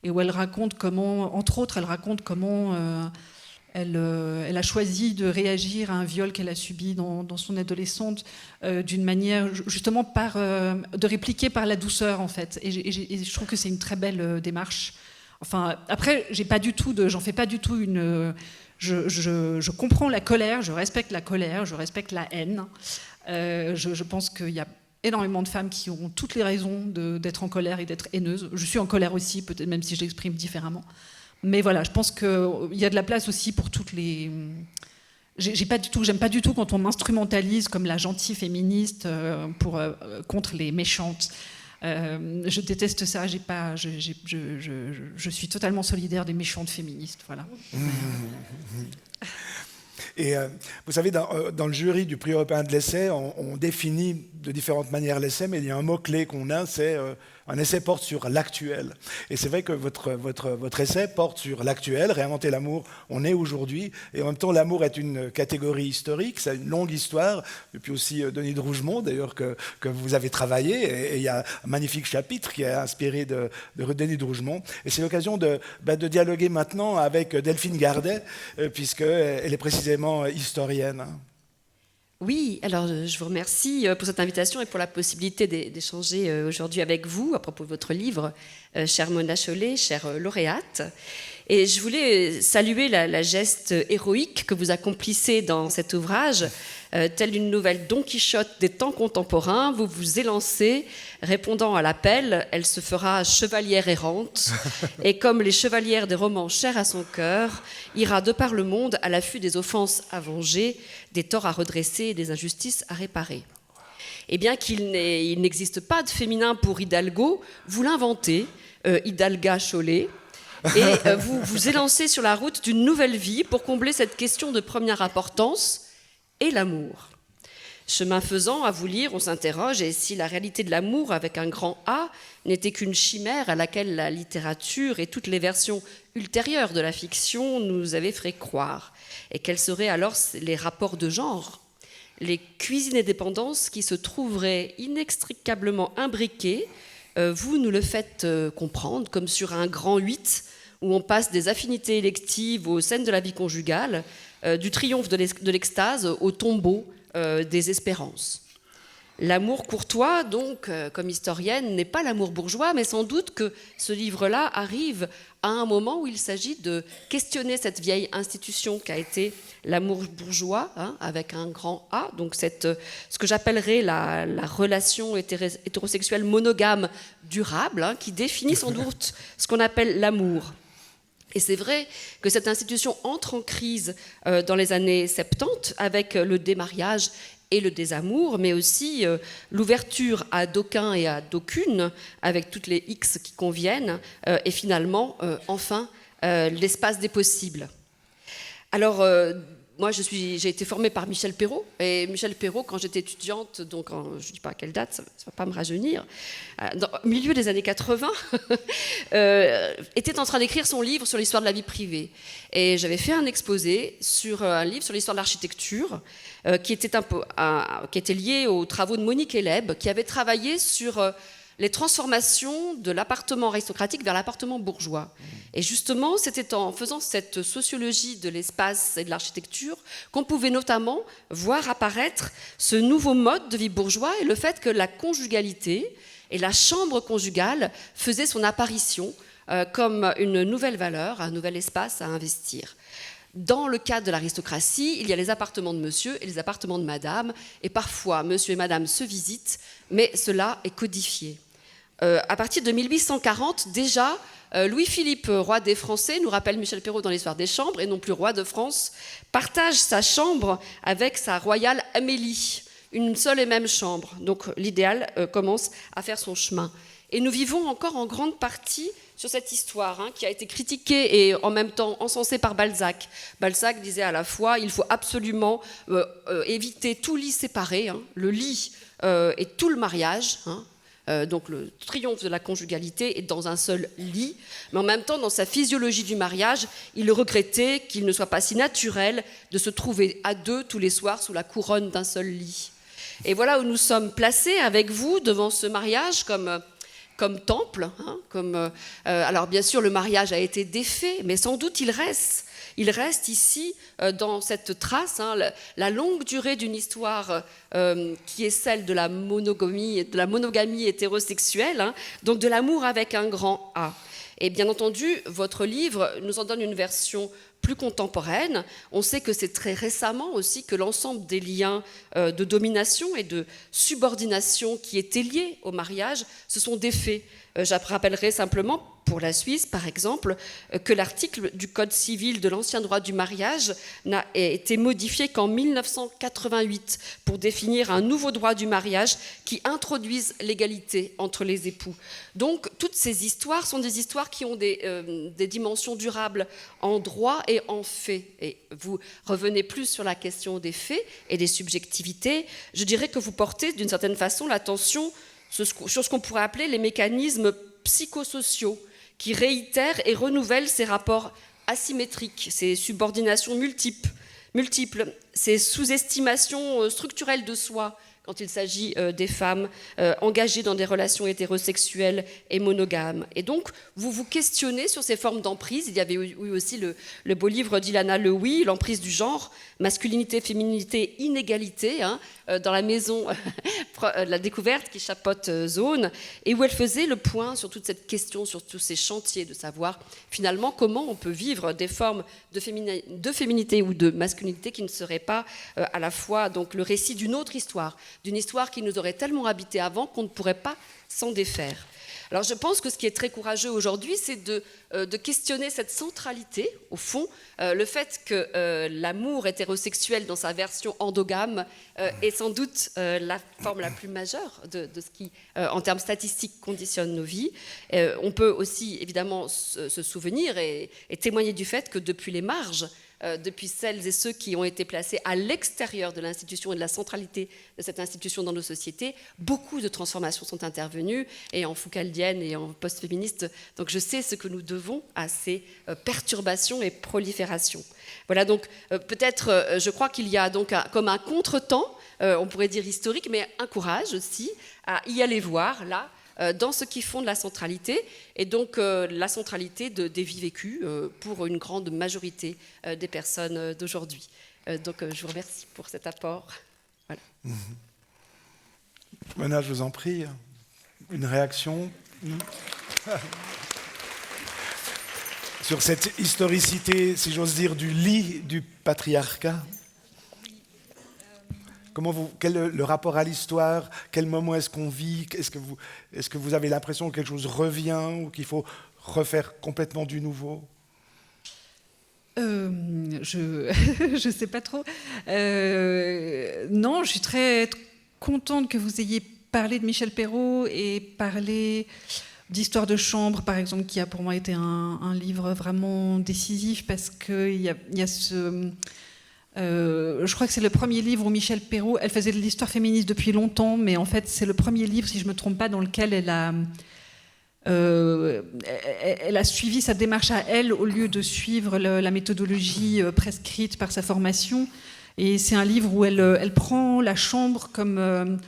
et où elle raconte comment, entre autres, elle a choisi de réagir à un viol qu'elle a subi dans son adolescente d'une manière, justement, de répliquer par la douceur, en fait. Et je trouve que c'est une très belle démarche. Enfin, après, j'en fais pas du tout une... Je comprends la colère, je respecte la colère, je respecte la haine. Je pense qu'il y a énormément de femmes qui ont toutes les raisons d'être en colère et d'être haineuses. Je suis en colère aussi, peut-être même si je l'exprime différemment. Mais voilà, je pense qu'il y a de la place aussi pour toutes les... J'aime pas du tout quand on m'instrumentalise comme la gentille féministe contre les méchantes. Je déteste ça. Je suis totalement solidaire des méchantes féministes. Voilà. Et vous savez, dans le jury du prix européen de l'essai, on définit de différentes manières l'essai, mais il y a un mot-clé qu'on a, c'est un essai porte sur l'actuel. Et c'est vrai que votre essai porte sur l'actuel, réinventer l'amour, on est aujourd'hui, et en même temps l'amour est une catégorie historique, ça a une longue histoire, depuis aussi Denis de Rougemont d'ailleurs que vous avez travaillé, et il y a un magnifique chapitre qui est inspiré de Denis de Rougemont. Et c'est l'occasion de dialoguer maintenant avec Delphine Gardet, puisqu'elle est précisément historienne. Oui, alors je vous remercie pour cette invitation et pour la possibilité d'échanger aujourd'hui avec vous à propos de votre livre, chère Mona Chollet, chère lauréate. Et je voulais saluer la geste héroïque que vous accomplissez dans cet ouvrage. Telle une nouvelle Don Quichotte des temps contemporains, vous vous élancez, répondant à l'appel, elle se fera chevalière errante, et comme les chevalières des romans chers à son cœur, ira de par le monde à l'affût des offenses à venger, des torts à redresser et des injustices à réparer. Et bien qu'il n'existe pas de féminin pour Hidalgo, vous l'inventez, Hidalga Chollet, et vous vous élancez sur la route d'une nouvelle vie pour combler cette question de première importance, et l'amour. Chemin faisant, à vous lire, on s'interroge, et si la réalité de l'amour avec un grand A n'était qu'une chimère à laquelle la littérature et toutes les versions ultérieures de la fiction nous avaient fait croire? Et quels seraient alors les rapports de genre? Les cuisines et dépendances qui se trouveraient inextricablement imbriquées, vous nous le faites comprendre, comme sur un grand 8, où on passe des affinités électives aux scènes de la vie conjugale, du triomphe de l'extase au tombeau des espérances. L'amour courtois, donc, comme historienne, n'est pas l'amour bourgeois, mais sans doute que ce livre-là arrive à un moment où il s'agit de questionner cette vieille institution qu'a été l'amour bourgeois, avec un grand A, donc ce que j'appellerais la relation hétérosexuelle monogame durable, qui définit sans doute ce qu'on appelle l'amour. Et c'est vrai que cette institution entre en crise dans les années 70 avec le démariage et le désamour, mais aussi l'ouverture à d'aucuns et à d'aucunes, avec toutes les X qui conviennent, et finalement, enfin, l'espace des possibles. Alors, moi, j'ai été formée par Michel Perrault, et Michel Perrault, quand j'étais étudiante, donc je ne dis pas à quelle date, ça ne va pas me rajeunir, au milieu des années 80, était en train d'écrire son livre sur l'histoire de la vie privée. Et j'avais fait un exposé sur un livre sur l'histoire de l'architecture, qui était lié aux travaux de Monique Eleb, qui avait travaillé sur les transformations de l'appartement aristocratique vers l'appartement bourgeois. Et justement, c'était en faisant cette sociologie de l'espace et de l'architecture qu'on pouvait notamment voir apparaître ce nouveau mode de vie bourgeois et le fait que la conjugalité et la chambre conjugale faisaient son apparition comme une nouvelle valeur, un nouvel espace à investir. Dans le cadre de l'aristocratie, il y a les appartements de monsieur et les appartements de madame, et parfois monsieur et madame se visitent, mais cela est codifié. À partir de 1840, déjà, Louis-Philippe, roi des Français, nous rappelle Michel Perrault dans l'Histoire des chambres, et non plus roi de France, partage sa chambre avec sa royale Amélie, une seule et même chambre. Donc l'idéal commence à faire son chemin. Et nous vivons encore en grande partie sur cette histoire qui a été critiquée et en même temps encensée par Balzac. Balzac disait à la fois il faut absolument éviter tout lit séparé, le lit et tout le mariage, donc le triomphe de la conjugalité est dans un seul lit, mais en même temps dans sa physiologie du mariage, il regrettait qu'il ne soit pas si naturel de se trouver à deux tous les soirs sous la couronne d'un seul lit. Et voilà où nous sommes placés avec vous devant ce mariage comme temple, alors bien sûr le mariage a été défait, mais sans doute il reste ici dans cette trace, la longue durée d'une histoire qui est celle de la monogamie hétérosexuelle, donc de l'amour avec un grand A. Et bien entendu, votre livre nous en donne une version plus contemporaine. On sait que c'est très récemment aussi que l'ensemble des liens de domination et de subordination qui étaient liés au mariage se sont défaits. Je rappellerai simplement, pour la Suisse par exemple, que l'article du Code civil de l'ancien droit du mariage n'a été modifié qu'en 1988 pour définir un nouveau droit du mariage qui introduise l'égalité entre les époux. Donc toutes ces histoires sont des histoires qui ont des dimensions durables en droit et en fait. Et vous revenez plus sur la question des faits et des subjectivités. Je dirais que vous portez d'une certaine façon l'attention sur ce qu'on pourrait appeler les mécanismes psychosociaux qui réitèrent et renouvellent ces rapports asymétriques, ces subordinations multiples, ces sous-estimations structurelles de soi quand il s'agit des femmes engagées dans des relations hétérosexuelles et monogames. Et donc, vous vous questionnez sur ces formes d'emprise. Il y avait eu aussi le beau livre d'Ilana Lewy, L'emprise du genre, masculinité, féminité, inégalité, dans la maison la découverte qui chapeaute Zone, et où elle faisait le point sur toute cette question, sur tous ces chantiers de savoir finalement comment on peut vivre des formes de féminité ou de masculinité qui ne seraient pas à la fois donc, le récit d'une autre histoire, d'une histoire qui nous aurait tellement habité avant qu'on ne pourrait pas s'en défaire. Alors je pense que ce qui est très courageux aujourd'hui, c'est de questionner cette centralité, au fond, le fait que l'amour hétérosexuel dans sa version endogame est sans doute la forme la plus majeure de ce qui, en termes statistiques, conditionne nos vies. On peut aussi évidemment se souvenir et témoigner du fait que depuis les marges depuis celles et ceux qui ont été placés à l'extérieur de l'institution et de la centralité de cette institution dans nos sociétés, beaucoup de transformations sont intervenues, et en foucaldienne et en post-féministe. Donc je sais ce que nous devons à ces perturbations et proliférations. Voilà, donc peut-être, je crois qu'il y a donc comme un contretemps, on pourrait dire historique, mais un courage aussi à y aller voir, là, dans ce qui fonde la centralité, et donc la centralité des vies vécues pour une grande majorité des personnes d'aujourd'hui. Donc je vous remercie pour cet apport. Voilà. Mona, je vous en prie, une réaction sur cette historicité, si j'ose dire, du lit du patriarcat. Quel est le rapport à l'histoire? Quel moment est-ce qu'on vit? Est-ce que vous avez l'impression que quelque chose revient ou qu'il faut refaire complètement du nouveau? Je sais pas trop. Non, je suis très contente que vous ayez parlé de Michel Perrault et parlé d'Histoire de chambre, par exemple, qui a pour moi été un livre vraiment décisif, parce qu'il y a ce... je crois que c'est le premier livre où Michel Perrault, elle faisait de l'histoire féministe depuis longtemps, mais en fait c'est le premier livre, si je ne me trompe pas, dans lequel elle a suivi sa démarche à elle au lieu de suivre la méthodologie prescrite par sa formation. Et c'est un livre où elle prend la chambre comme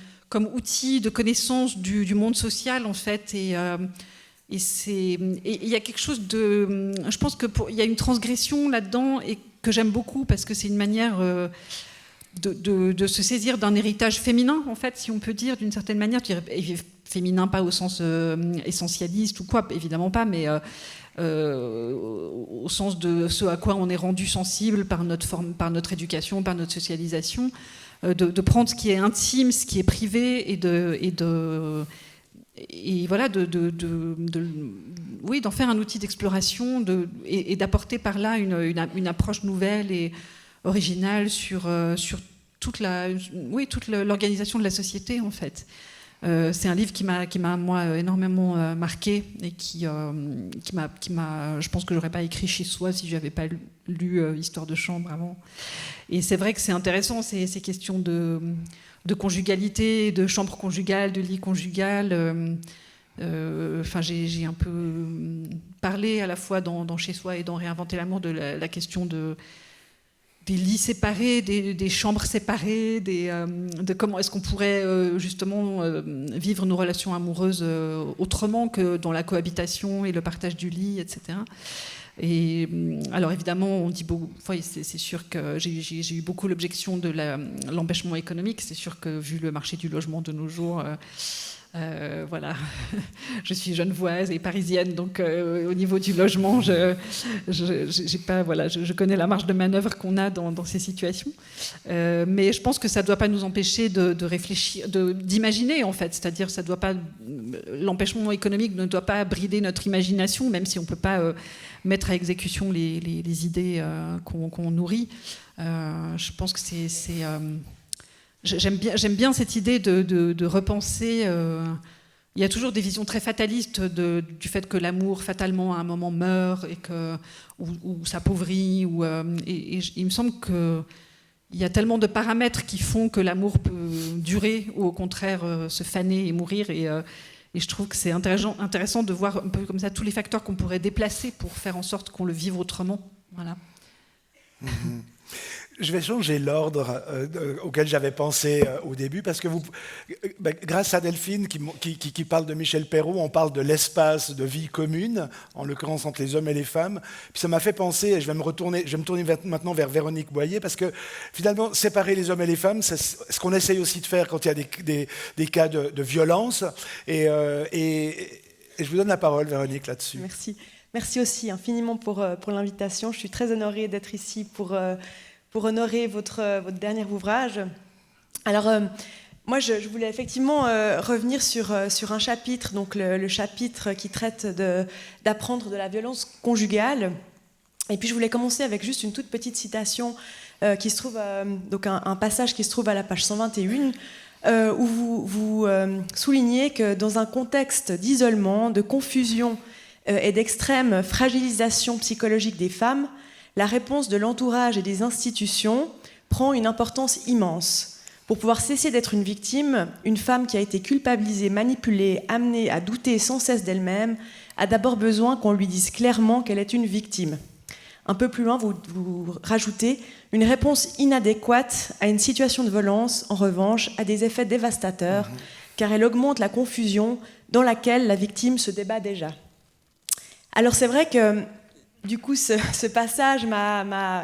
outil de connaissance du monde social, en fait. Et il y a quelque chose de... Je pense qu'il y a une transgression là-dedans, et que j'aime beaucoup, parce que c'est une manière de se saisir d'un héritage féminin, en fait, si on peut dire, d'une certaine manière. Je dirais, féminin, pas au sens essentialiste ou quoi, évidemment pas, mais au sens de ce à quoi on est rendu sensible par notre éducation, par notre socialisation, de prendre ce qui est intime, ce qui est privé, et voilà, oui, d'en faire un outil d'exploration et d'apporter par là une approche nouvelle et originale sur toute l'organisation de la société, en fait. C'est un livre qui m'a moi énormément marqué, et qui m'a, je pense que j'aurais pas écrit Chez soi si j'avais pas lu Histoire de chambre avant. Et c'est vrai que c'est intéressant, ces questions de conjugalité, de chambre conjugale, de lit conjugal. Enfin, j'ai un peu parlé à la fois dans Chez soi et dans Réinventer l'amour de la question des lits séparés, des chambres séparées, de comment est-ce qu'on pourrait justement vivre nos relations amoureuses autrement que dans la cohabitation et le partage du lit, etc. Et alors évidemment, on dit beaucoup, c'est sûr que j'ai eu beaucoup l'objection de l'empêchement économique. C'est sûr que vu le marché du logement de nos jours, voilà, je suis genevoise et parisienne, donc au niveau du logement, je connais la marge de manœuvre qu'on a dans ces situations. Mais je pense que ça ne doit pas nous empêcher de réfléchir, d'imaginer, en fait. C'est-à-dire, l'empêchement économique ne doit pas brider notre imagination, même si on ne peut pas mettre à exécution les idées qu'on nourrit. Je pense que c'est j'aime bien cette idée de repenser. Il y a toujours des visions très fatalistes du fait que l'amour fatalement à un moment meurt ou s'appauvrit. Et il me semble qu'il y a tellement de paramètres qui font que l'amour peut durer ou au contraire se faner et mourir. Et je trouve que c'est intéressant de voir un peu comme ça tous les facteurs qu'on pourrait déplacer pour faire en sorte qu'on le vive autrement. Voilà. Mm-hmm. Je vais changer l'ordre auquel j'avais pensé au début, parce que grâce à Delphine qui parle de Michel Perrault, on parle de l'espace de vie commune, en l'occurrence entre les hommes et les femmes. Puis ça m'a fait penser, et je vais me tourner maintenant vers Véronique Boyer, parce que finalement, séparer les hommes et les femmes, c'est ce qu'on essaye aussi de faire quand il y a des cas de violence. Et je vous donne la parole, Véronique, là-dessus. Merci. Merci aussi infiniment pour l'invitation. Je suis très honorée d'être ici pour honorer votre dernier ouvrage. Alors, moi, je voulais effectivement revenir sur un chapitre, donc le chapitre qui traite d'apprendre de la violence conjugale. Et puis, je voulais commencer avec juste une toute petite citation qui se trouve, donc un passage qui se trouve à la page 121, où vous soulignez que dans un contexte d'isolement, de confusion et d'extrême fragilisation psychologique des femmes, la réponse de l'entourage et des institutions prend une importance immense. Pour pouvoir cesser d'être une victime, une femme qui a été culpabilisée, manipulée, amenée à douter sans cesse d'elle-même, a d'abord besoin qu'on lui dise clairement qu'elle est une victime. Un peu plus loin, vous rajoutez « Une réponse inadéquate à une situation de violence, en revanche, a des effets dévastateurs, car elle augmente la confusion dans laquelle la victime se débat déjà. » Alors c'est vrai que, du coup, ce passage m'a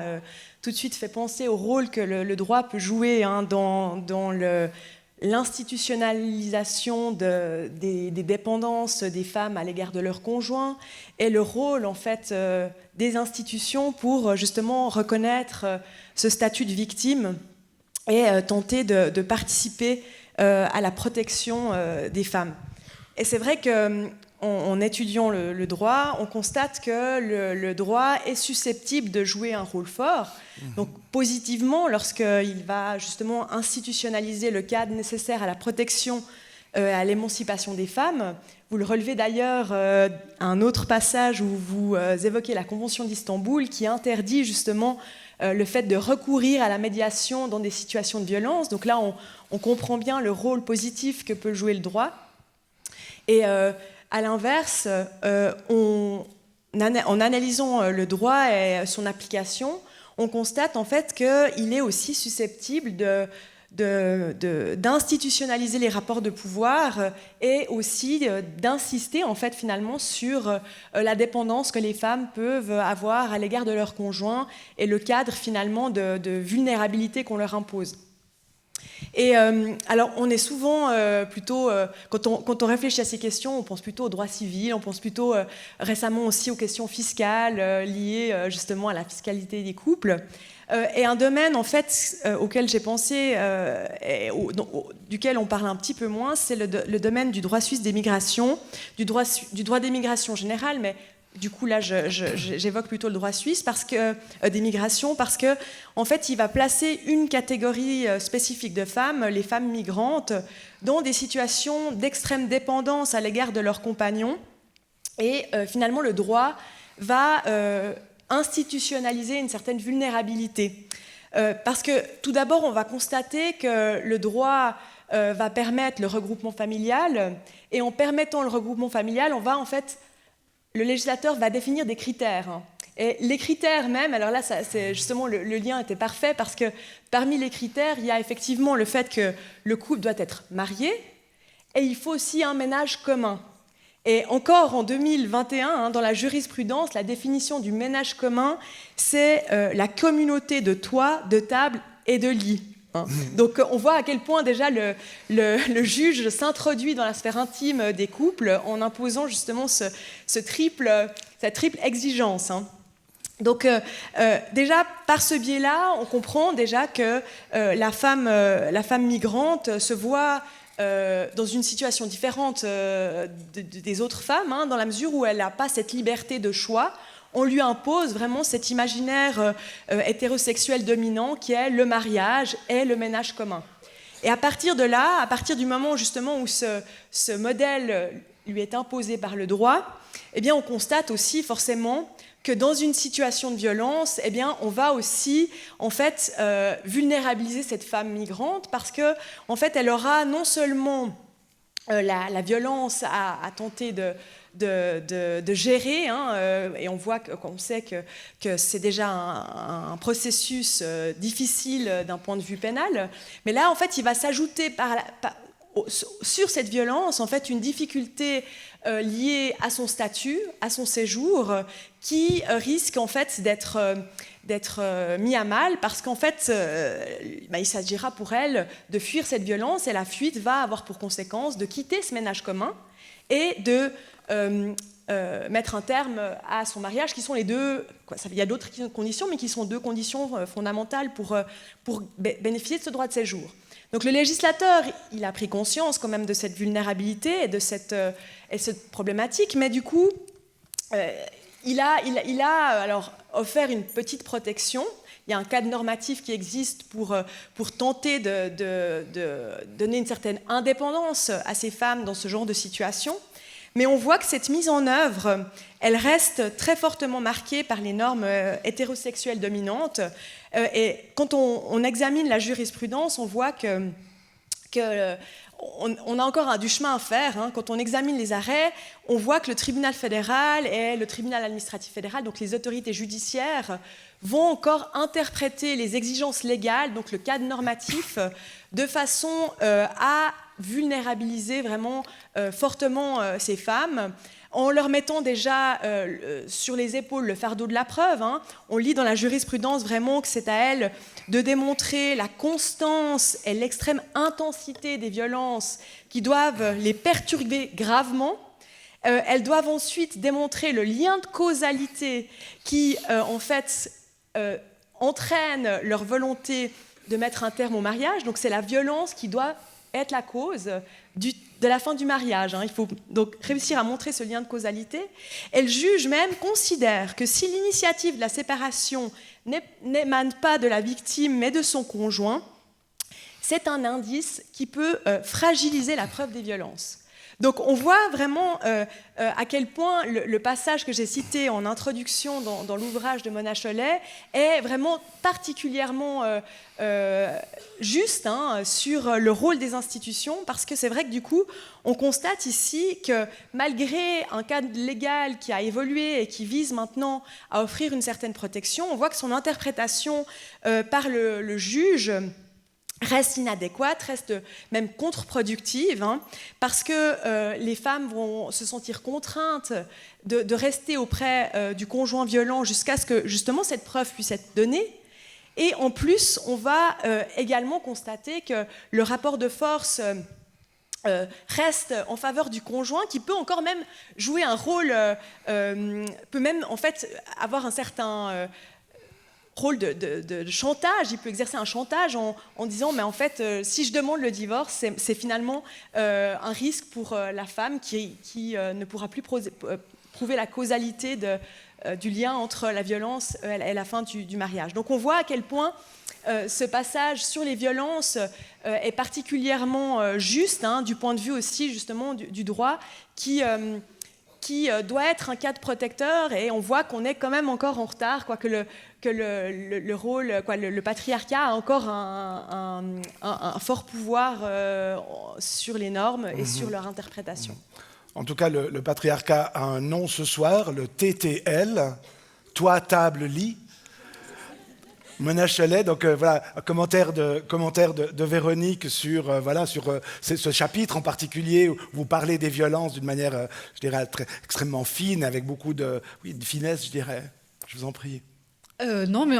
tout de suite fait penser au rôle que le droit peut jouer dans l'institutionnalisation des dépendances des femmes à l'égard de leurs conjoints et le rôle en fait des institutions pour justement reconnaître ce statut de victime et tenter de participer à la protection des femmes. Et c'est vrai que en étudiant le droit, on constate que le droit est susceptible de jouer un rôle fort. Donc positivement, lorsqu'il va justement institutionnaliser le cadre nécessaire à la protection, à l'émancipation des femmes. Vous le relevez d'ailleurs à un autre passage où vous évoquez la Convention d'Istanbul qui interdit justement le fait de recourir à la médiation dans des situations de violence. Donc là, on comprend bien le rôle positif que peut jouer le droit. Et à l'inverse, en analysant le droit et son application, on constate en fait qu'il est aussi susceptible d'institutionnaliser les rapports de pouvoir et aussi d'insister en fait finalement sur la dépendance que les femmes peuvent avoir à l'égard de leurs conjoints et le cadre finalement de vulnérabilité qu'on leur impose. Et alors, on est souvent plutôt, quand on réfléchit à ces questions, on pense plutôt au droit civil, on pense plutôt récemment aussi aux questions fiscales liées justement à la fiscalité des couples. Et un domaine, en fait, auquel j'ai pensé, duquel on parle un petit peu moins, c'est le domaine du droit suisse des migrations, du droit des migrations général, mais du coup, là, j'évoque plutôt le droit suisse des migrations, parce que, en fait, il va placer une catégorie spécifique de femmes, les femmes migrantes, dans des situations d'extrême dépendance à l'égard de leurs compagnons. Et finalement, le droit va institutionnaliser une certaine vulnérabilité. Parce que, tout d'abord, on va constater que le droit va permettre le regroupement familial, et en permettant le regroupement familial, on va en fait... Le législateur va définir des critères. Et les critères même, alors là, c'est justement le lien était parfait parce que parmi les critères, il y a effectivement le fait que le couple doit être marié et il faut aussi un ménage commun. Et encore en 2021, dans la jurisprudence, la définition du ménage commun, c'est la communauté de toit, de table et de lit. Donc on voit à quel point déjà le juge s'introduit dans la sphère intime des couples en imposant justement cette triple exigence. Donc déjà par ce biais-là, on comprend déjà que la femme migrante se voit dans une situation différente des autres femmes, dans la mesure où elle n'a pas cette liberté de choix. On lui impose vraiment cet imaginaire hétérosexuel dominant qui est le mariage et le ménage commun. Et à partir de là, à partir du moment justement où ce modèle lui est imposé par le droit, eh bien, on constate aussi forcément que dans une situation de violence, eh bien, on va aussi en fait, vulnérabiliser cette femme migrante parce que, en fait, elle aura non seulement la violence à tenter de gérer, et on voit qu'on sait que c'est déjà un processus difficile d'un point de vue pénal, mais là en fait il va s'ajouter sur cette violence en fait une difficulté liée à son statut, à son séjour, qui risque en fait d'être mis à mal parce qu'en fait il s'agira pour elle de fuir cette violence et la fuite va avoir pour conséquence de quitter ce ménage commun et de mettre un terme à son mariage, qui sont les deux... Il y a d'autres conditions, mais qui sont deux conditions fondamentales pour bénéficier de ce droit de séjour. Donc le législateur, il a pris conscience quand même de cette vulnérabilité et de cette problématique, mais du coup, il a alors offert une petite protection. Il y a un cadre normatif qui existe pour tenter de donner une certaine indépendance à ces femmes dans ce genre de situation. Mais on voit que cette mise en œuvre, elle reste très fortement marquée par les normes hétérosexuelles dominantes. Et quand on examine la jurisprudence, on voit qu'on a encore du chemin à faire. Hein. Quand on examine les arrêts, on voit que le tribunal fédéral et le tribunal administratif fédéral, donc les autorités judiciaires, vont encore interpréter les exigences légales, donc le cadre normatif, de façon à vulnérabiliser vraiment fortement ces femmes, en leur mettant déjà sur les épaules le fardeau de la preuve. Hein. On lit dans la jurisprudence vraiment que c'est à elles de démontrer la constance et l'extrême intensité des violences qui doivent les perturber gravement. Elles doivent ensuite démontrer le lien de causalité qui, en fait, entraîne leur volonté de mettre un terme au mariage. Donc c'est la violence qui doit être la cause de la fin du mariage. Hein. Il faut donc réussir à montrer ce lien de causalité. Et le juge même considère que si l'initiative de la séparation n'émane pas de la victime mais de son conjoint, c'est un indice qui peut fragiliser la preuve des violences. Donc on voit vraiment à quel point le passage que j'ai cité en introduction dans l'ouvrage de Mona Chollet est vraiment particulièrement juste sur le rôle des institutions, parce que c'est vrai que du coup on constate ici que malgré un cadre légal qui a évolué et qui vise maintenant à offrir une certaine protection, on voit que son interprétation par le juge reste inadéquate, reste même contre-productive, hein, parce que les femmes vont se sentir contraintes de rester auprès du conjoint violent jusqu'à ce que justement cette preuve puisse être donnée. Et en plus, on va également constater que le rapport de force reste en faveur du conjoint, qui peut encore même jouer un rôle, peut même en fait avoir un certain rôle de chantage. Il peut exercer un chantage en disant mais en fait si je demande le divorce, c'est finalement un risque pour la femme qui ne pourra plus prouver la causalité du lien entre la violence et la fin du mariage. Donc on voit à quel point ce passage sur les violences est particulièrement juste, hein, du point de vue aussi justement du droit qui doit être un cadre protecteur, et on voit qu'on est quand même encore en retard, quoi, que le rôle, quoi, le patriarcat a encore un fort pouvoir sur les normes et sur leur interprétation. En tout cas, le patriarcat a un nom ce soir, le TTL, toi, table, lit. Mona Chollet, donc voilà, un commentaire de Véronique sur ce chapitre en particulier où vous parlez des violences d'une manière, je dirais, extrêmement fine, avec beaucoup de finesse, je dirais. Je vous en prie. Non, mais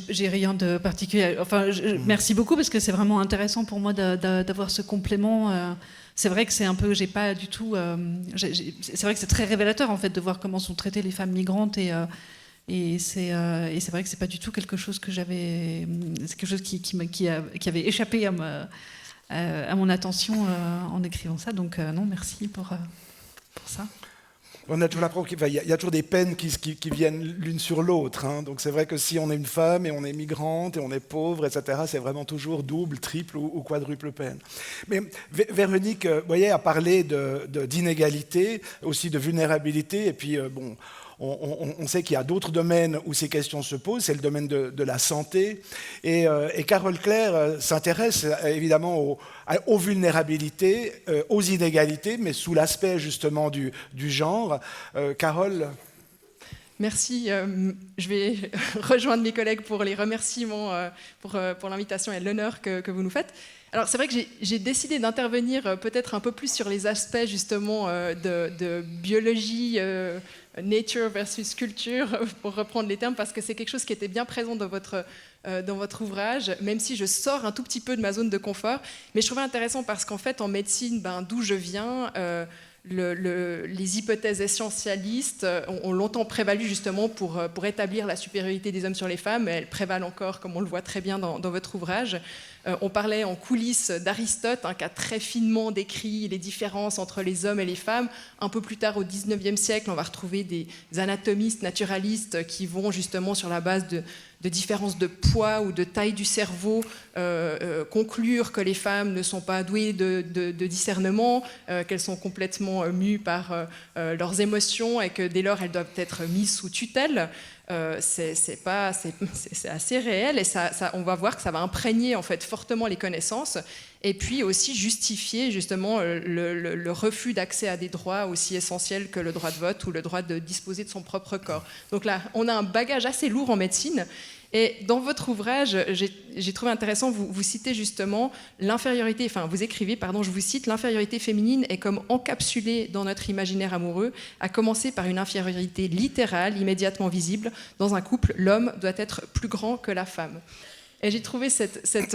j'ai rien de particulier. Enfin, merci beaucoup, parce que c'est vraiment intéressant pour moi d'avoir ce complément. C'est vrai que c'est un peu, j'ai pas du tout. C'est vrai que c'est très révélateur en fait de voir comment sont traitées les femmes migrantes et c'est vrai que c'est pas du tout quelque chose que j'avais. C'est quelque chose qui avait échappé à mon attention en écrivant ça. Donc non, merci pour ça. On a toujours l'impression qu'il y a toujours des peines qui viennent l'une sur l'autre. Hein. Donc c'est vrai que si on est une femme et on est migrante et on est pauvre, etc., c'est vraiment toujours double, triple ou quadruple peine. Mais Véronique, vous voyez, a parlé d'inégalité, aussi de vulnérabilité, et puis bon. On sait qu'il y a d'autres domaines où ces questions se posent, c'est le domaine de la santé. Et Carole Claire s'intéresse évidemment aux vulnérabilités, aux inégalités, mais sous l'aspect justement du genre. Carole ? Merci. Je vais rejoindre mes collègues pour les remerciements pour l'invitation et l'honneur que vous nous faites. Alors c'est vrai que j'ai décidé d'intervenir peut-être un peu plus sur les aspects justement de biologie, nature versus culture, pour reprendre les termes, parce que c'est quelque chose qui était bien présent dans votre ouvrage, même si je sors un tout petit peu de ma zone de confort. Mais je trouvais intéressant parce qu'en fait, en médecine, d'où je viens, les hypothèses essentialistes ont longtemps prévalu justement pour établir la supériorité des hommes sur les femmes. Elles prévalent encore, comme on le voit très bien dans votre ouvrage. On parlait en coulisses d'Aristote, qui a très finement décrit les différences entre les hommes et les femmes. Un peu plus tard, au XIXe siècle, on va retrouver des anatomistes, naturalistes qui vont justement sur la base de différences de poids ou de taille du cerveau conclure que les femmes ne sont pas douées de discernement, qu'elles sont complètement mues par leurs émotions et que dès lors elles doivent être mises sous tutelle. C'est assez réel et on va voir que ça va imprégner en fait fortement les connaissances et puis aussi justifier justement le refus d'accès à des droits aussi essentiels que le droit de vote ou le droit de disposer de son propre corps. Donc là, on a un bagage assez lourd en médecine. Et dans votre ouvrage, j'ai trouvé intéressant, vous citez justement l'infériorité, enfin vous écrivez, pardon, je vous cite, l'infériorité féminine est comme encapsulée dans notre imaginaire amoureux, à commencer par une infériorité littérale, immédiatement visible. Dans un couple, l'homme doit être plus grand que la femme. Et j'ai trouvé cette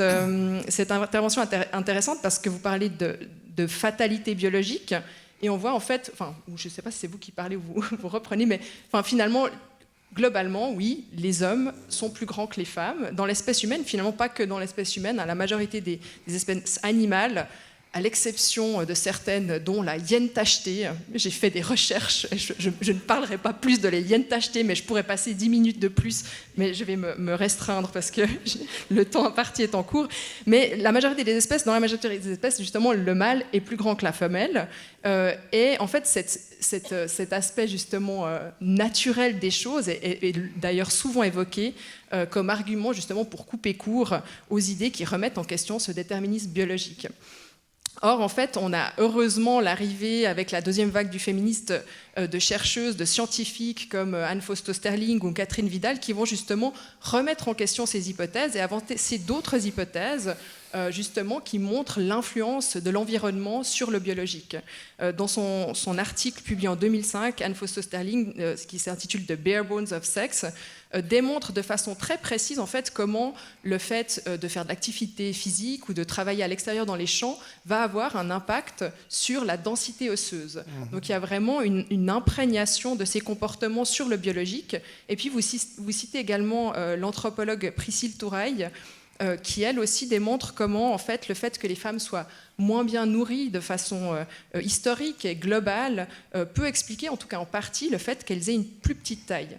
intervention intéressante parce que vous parlez de fatalité biologique, et on voit en fait, enfin, je ne sais pas si c'est vous qui parlez ou vous reprenez, mais enfin, finalement, globalement, oui, les hommes sont plus grands que les femmes. Dans l'espèce humaine, finalement pas que dans l'espèce humaine, la majorité des espèces animales, à l'exception de certaines, dont la hyène tachetée. J'ai fait des recherches, je ne parlerai pas plus de la hyène tachetée, mais je pourrais passer 10 minutes de plus, mais je vais me restreindre parce que le temps imparti est en cours. Mais la majorité des espèces, dans la majorité des espèces, justement, le mâle est plus grand que la femelle. Et en fait, cet aspect justement naturel des choses est d'ailleurs souvent évoqué comme argument justement pour couper court aux idées qui remettent en question ce déterminisme biologique. Or, en fait, on a heureusement l'arrivée avec la deuxième vague du féministe de chercheuses, de scientifiques comme Anne Fausto-Sterling ou Catherine Vidal qui vont justement remettre en question ces hypothèses et avancer d'autres hypothèses justement qui montrent l'influence de l'environnement sur le biologique. Dans son article publié en 2005, Anne Fausto-Sterling, qui s'intitule « The Bare Bones of Sex », démontre de façon très précise en fait comment le fait de faire de l'activité physique ou de travailler à l'extérieur dans les champs va avoir un impact sur la densité osseuse. Donc il y a vraiment une imprégnation de ces comportements sur le biologique. Et puis vous citez également l'anthropologue Priscille Touraille, qui elle aussi démontre comment en fait le fait que les femmes soient moins bien nourries de façon historique et globale peut expliquer en tout cas en partie le fait qu'elles aient une plus petite taille.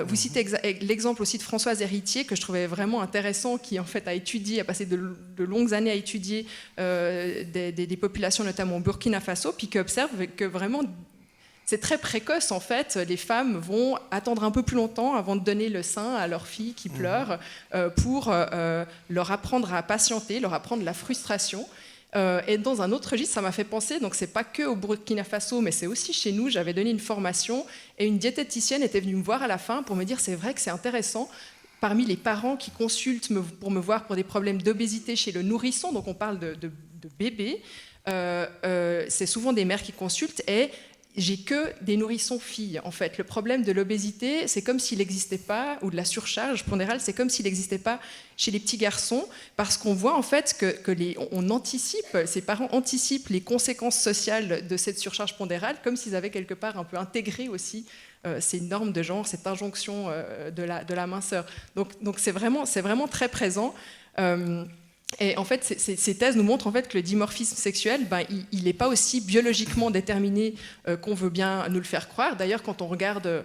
Vous citez l'exemple aussi de Françoise Héritier, que je trouvais vraiment intéressant, qui en fait a passé de longues années à étudier des populations, notamment au Burkina Faso, puis qui observe que vraiment, c'est très précoce en fait. Les femmes vont attendre un peu plus longtemps avant de donner le sein à leurs filles qui pleurent pour leur apprendre à patienter, leur apprendre la frustration. Et dans un autre registre, ça m'a fait penser, donc c'est pas que au Burkina Faso, mais c'est aussi chez nous. J'avais donné une formation et une diététicienne était venue me voir à la fin pour me dire c'est vrai que c'est intéressant. Parmi les parents qui consultent pour me voir pour des problèmes d'obésité chez le nourrisson, donc on parle de bébés, c'est souvent des mères qui consultent et j'ai que des nourrissons filles. En fait, le problème de l'obésité, c'est comme s'il n'existait pas, ou de la surcharge pondérale, c'est comme s'il n'existait pas chez les petits garçons, parce qu'on voit en fait on anticipe, ces parents anticipent les conséquences sociales de cette surcharge pondérale, comme s'ils avaient quelque part un peu intégré aussi ces normes de genre, cette injonction de la minceur. Donc c'est vraiment très présent. Et en fait, ces thèses nous montrent en fait que le dimorphisme sexuel, il n'est pas aussi biologiquement déterminé qu'on veut bien nous le faire croire. D'ailleurs, quand on regarde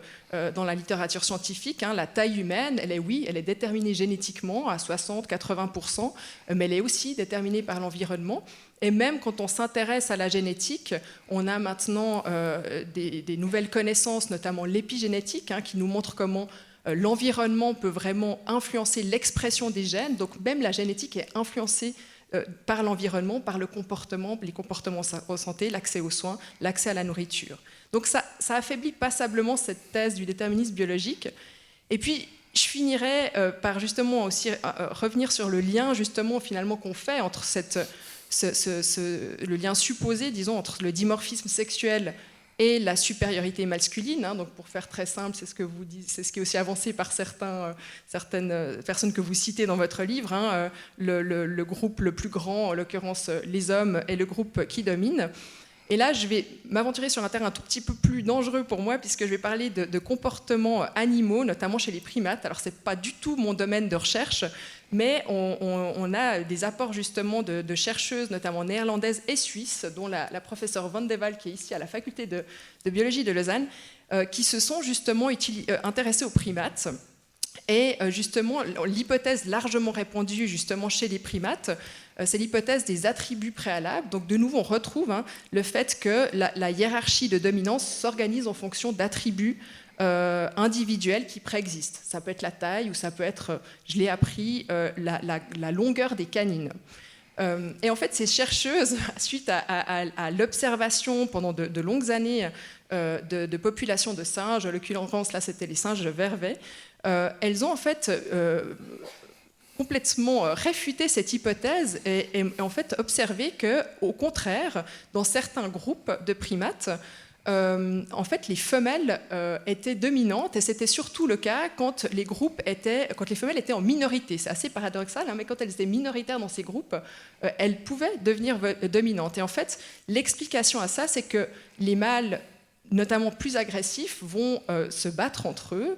dans la littérature scientifique, la taille humaine, elle est déterminée génétiquement à 60-80%, mais elle est aussi déterminée par l'environnement. Et même quand on s'intéresse à la génétique, on a maintenant des nouvelles connaissances, notamment l'épigénétique, qui nous montre comment l'environnement peut vraiment influencer l'expression des gènes, donc même la génétique est influencée par l'environnement, par le comportement, les comportements en santé, l'accès aux soins, l'accès à la nourriture. Donc ça affaiblit passablement cette thèse du déterminisme biologique. Et puis je finirai par justement aussi revenir sur le lien justement finalement qu'on fait entre le lien supposé, disons, entre le dimorphisme sexuel et la supériorité masculine, donc pour faire très simple, c'est ce que vous dites, c'est ce qui est aussi avancé par certaines personnes que vous citez dans votre livre, le groupe le plus grand, en l'occurrence les hommes, est le groupe qui domine. Et là, je vais m'aventurer sur un terrain un tout petit peu plus dangereux pour moi, puisque je vais parler de comportements animaux, notamment chez les primates. Alors, ce n'est pas du tout mon domaine de recherche, mais on a des apports justement de chercheuses, notamment néerlandaises et suisses, dont la professeure Van de Waal, qui est ici à la faculté de biologie de Lausanne, qui se sont justement intéressées aux primates. Et justement, l'hypothèse largement répandue justement chez les primates, c'est l'hypothèse des attributs préalables. Donc de nouveau, on retrouve le fait que la hiérarchie de dominance s'organise en fonction d'attributs individuels qui préexistent. Ça peut être la taille ou ça peut être, je l'ai appris, la longueur des canines. Et en fait, ces chercheuses, suite à l'observation pendant de longues années de populations de singes, en l'occurrence là c'était les singes vervets, elles ont en fait complètement réfuté cette hypothèse et en fait observé que, au contraire, dans certains groupes de primates, en fait, les femelles étaient dominantes, et c'était surtout le cas quand les femelles étaient en minorité. C'est assez paradoxal, mais quand elles étaient minoritaires dans ces groupes, elles pouvaient devenir dominantes. Et en fait, l'explication à ça, c'est que les mâles, notamment plus agressifs, vont se battre entre eux.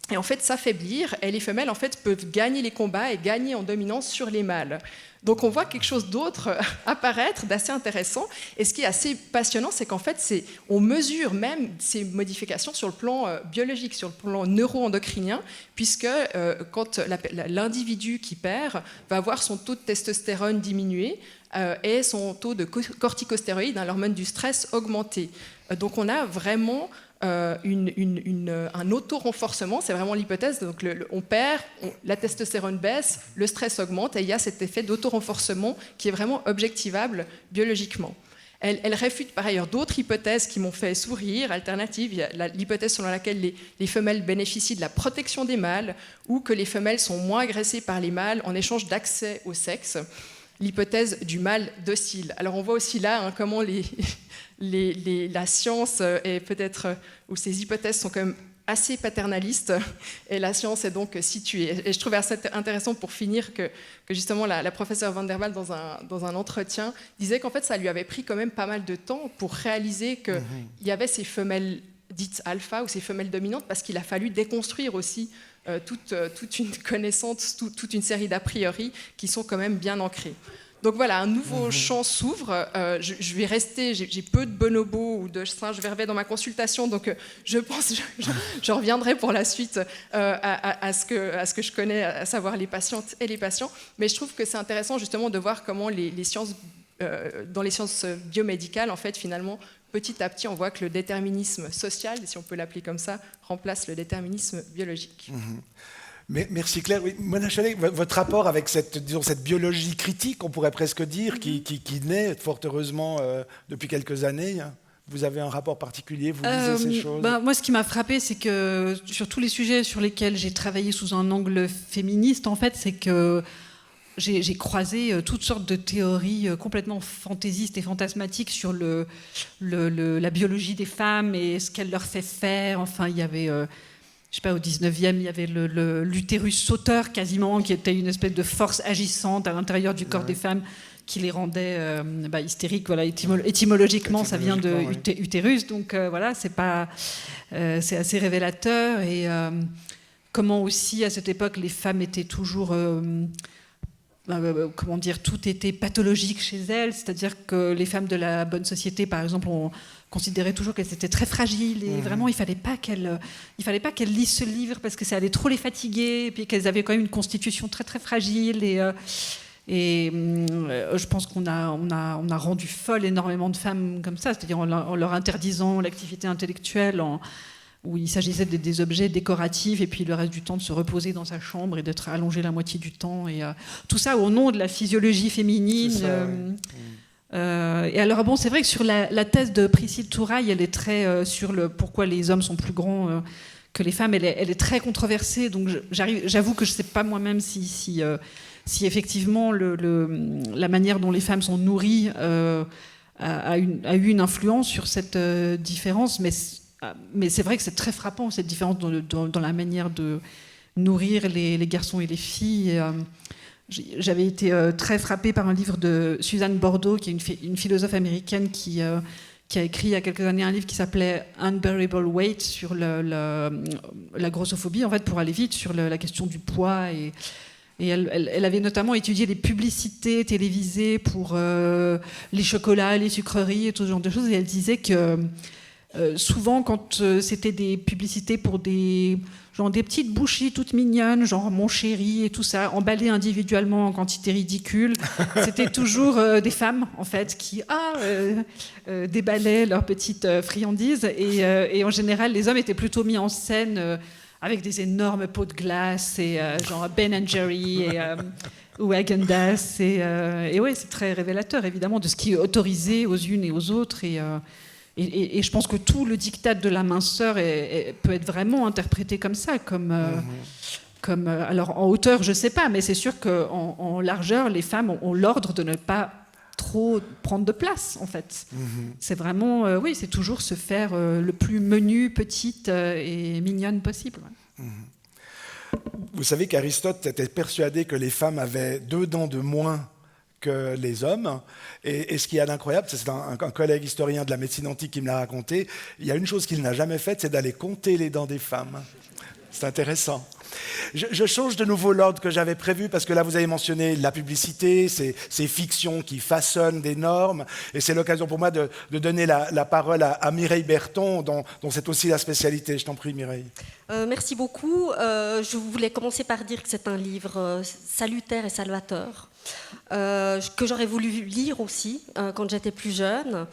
Et en fait s'affaiblir, et les femelles en fait peuvent gagner les combats et gagner en dominance sur les mâles. Donc on voit quelque chose d'autre apparaître, d'assez intéressant. Et ce qui est assez passionnant, c'est qu'en fait on mesure même ces modifications sur le plan biologique, sur le plan neuro-endocrinien, puisque quand l'individu qui perd va avoir son taux de testostérone diminuer et son taux de corticostéroïdes, l'hormone du stress, augmenter. Donc on a vraiment un auto-renforcement, c'est vraiment l'hypothèse. Donc on perd, la testostérone baisse, le stress augmente, et il y a cet effet d'auto-renforcement qui est vraiment objectivable biologiquement. Elle réfute par ailleurs d'autres hypothèses qui m'ont fait sourire, alternatives. Il y a l'hypothèse selon laquelle les femelles bénéficient de la protection des mâles, ou que les femelles sont moins agressées par les mâles en échange d'accès au sexe. L'hypothèse du mâle docile. Alors on voit aussi là comment la science est peut-être, ou ces hypothèses sont quand même assez paternalistes, et la science est donc située. Et je trouvais assez intéressant pour finir que justement la professeure Van der Waal dans un entretien disait qu'en fait ça lui avait pris quand même pas mal de temps pour réaliser qu'il y avait ces femelles dites alpha ou ces femelles dominantes, parce qu'il a fallu déconstruire aussi toute une connaissance, toute une série d'a priori qui sont quand même bien ancrés. Donc voilà, un nouveau champ s'ouvre. Je vais rester, j'ai peu de bonobos ou de singes vervets dans ma consultation, donc je pense je reviendrai pour la suite à ce que je connais, à savoir les patientes et les patients. Mais je trouve que c'est intéressant justement de voir comment les sciences, dans les sciences biomédicales, en fait, finalement, petit à petit, on voit que le déterminisme social, si on peut l'appeler comme ça, remplace le déterminisme biologique. Merci Claire. Oui, Mona Chollet, votre rapport avec cette biologie critique, on pourrait presque dire, qui naît fort heureusement depuis quelques années. Vous avez un rapport particulier, vous lisez ces choses? Moi, ce qui m'a frappé, c'est que sur tous les sujets sur lesquels j'ai travaillé sous un angle féministe, en fait, c'est que j'ai croisé toutes sortes de théories complètement fantaisistes et fantasmatiques sur la biologie des femmes et ce qu'elle leur fait faire. Enfin, il y avait, je sais pas, au 19e, il y avait l'utérus sauteur quasiment, qui était une espèce de force agissante à l'intérieur du corps des femmes qui les rendait hystériques. Voilà, étymologiquement, ça vient de utérus, donc voilà, c'est assez révélateur. Et comment aussi, à cette époque, les femmes étaient toujours... comment dire, tout était pathologique chez elles, c'est-à-dire que les femmes de la bonne société, par exemple, on considérait toujours qu'elles étaient très fragiles, et vraiment il fallait pas qu'elles lisent ce livre parce que ça allait trop les fatiguer, et puis qu'elles avaient quand même une constitution très très fragile, et je pense qu'on a rendu folles énormément de femmes comme ça, c'est-à-dire en leur interdisant l'activité intellectuelle, où il s'agissait des objets décoratifs, et puis le reste du temps de se reposer dans sa chambre et d'être allongé la moitié du temps, et tout ça au nom de la physiologie féminine. Et alors bon, c'est vrai que sur la thèse de Priscille Touraille, elle est très sur pourquoi les hommes sont plus grands que les femmes, elle est très controversée, donc j'avoue que je ne sais pas moi-même si effectivement la manière dont les femmes sont nourries a eu une influence sur cette différence, mais c'est vrai que c'est très frappant, cette différence dans la manière de nourrir les garçons et les filles. j'avais été très frappée par un livre de Suzanne Bordeaux, qui est une philosophe américaine qui a écrit il y a quelques années un livre qui s'appelait Unbearable Weight sur la grossophobie, en fait, pour aller vite, sur la question du poids. Et elle avait notamment étudié les publicités télévisées pour les chocolats, les sucreries et tout ce genre de choses. Et elle disait que souvent, quand c'était des publicités pour des petites boucheries toutes mignonnes, genre Mon Chéri et tout ça, emballées individuellement en quantité ridicule, c'était toujours des femmes, en fait, qui déballaient leurs petites friandises. Et en général, les hommes étaient plutôt mis en scène avec des énormes pots de glace, et genre Ben & Jerry ou Häagen-Dazs. Et ouais, c'est très révélateur, évidemment, de ce qui est autorisé aux unes et aux autres. Et je pense que tout le diktat de la minceur peut être vraiment interprété comme ça, alors en hauteur, je ne sais pas, mais c'est sûr qu'en largeur, les femmes ont l'ordre de ne pas trop prendre de place, en fait. C'est vraiment, oui, c'est toujours se faire le plus menu, petite et mignonne possible. Vous savez qu'Aristote était persuadé que les femmes avaient 2 dents de moins que les hommes. Et ce qu'il y a d'incroyable, c'est un collègue historien de la médecine antique qui me l'a raconté, il y a une chose qu'il n'a jamais faite, c'est d'aller compter les dents des femmes. C'est intéressant. Je change de nouveau l'ordre que j'avais prévu, parce que là, vous avez mentionné la publicité, ces fictions qui façonnent des normes, et c'est l'occasion pour moi de donner la parole à Mireille Berton, dont c'est aussi la spécialité. Je t'en prie, Mireille. Merci beaucoup. Je voulais commencer par dire que c'est un livre salutaire et salvateur, que j'aurais voulu lire aussi quand j'étais plus jeune.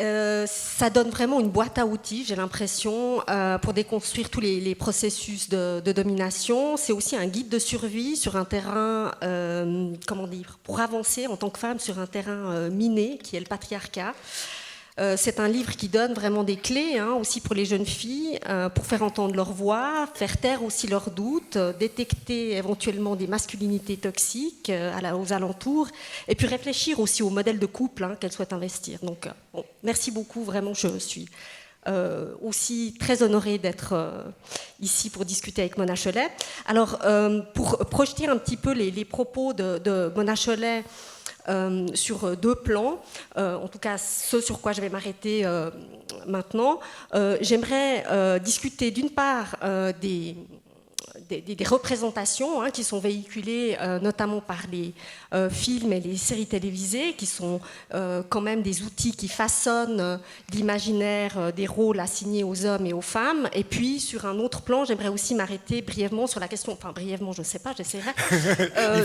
Ça donne vraiment une boîte à outils, j'ai l'impression, pour déconstruire tous les processus de domination. C'est aussi un guide de survie sur un terrain, pour avancer en tant que femme sur un terrain miné, qui est le patriarcat. C'est un livre qui donne vraiment des clés, aussi pour les jeunes filles, pour faire entendre leur voix, faire taire aussi leurs doutes, détecter éventuellement des masculinités toxiques aux alentours, et puis réfléchir aussi au modèle de couple qu'elles souhaitent investir. Donc, merci beaucoup, vraiment, je suis aussi très honorée d'être ici pour discuter avec Mona Chollet. Alors, pour projeter un petit peu les propos de Mona Chollet, sur 2 plans, en tout cas ce sur quoi je vais m'arrêter maintenant. J'aimerais discuter d'une part des représentations qui sont véhiculées notamment par les films et les séries télévisées, qui sont quand même des outils qui façonnent l'imaginaire des rôles assignés aux hommes et aux femmes. Et puis, sur un autre plan, j'aimerais aussi m'arrêter brièvement sur la question, enfin brièvement, je ne sais pas, j'essaierai,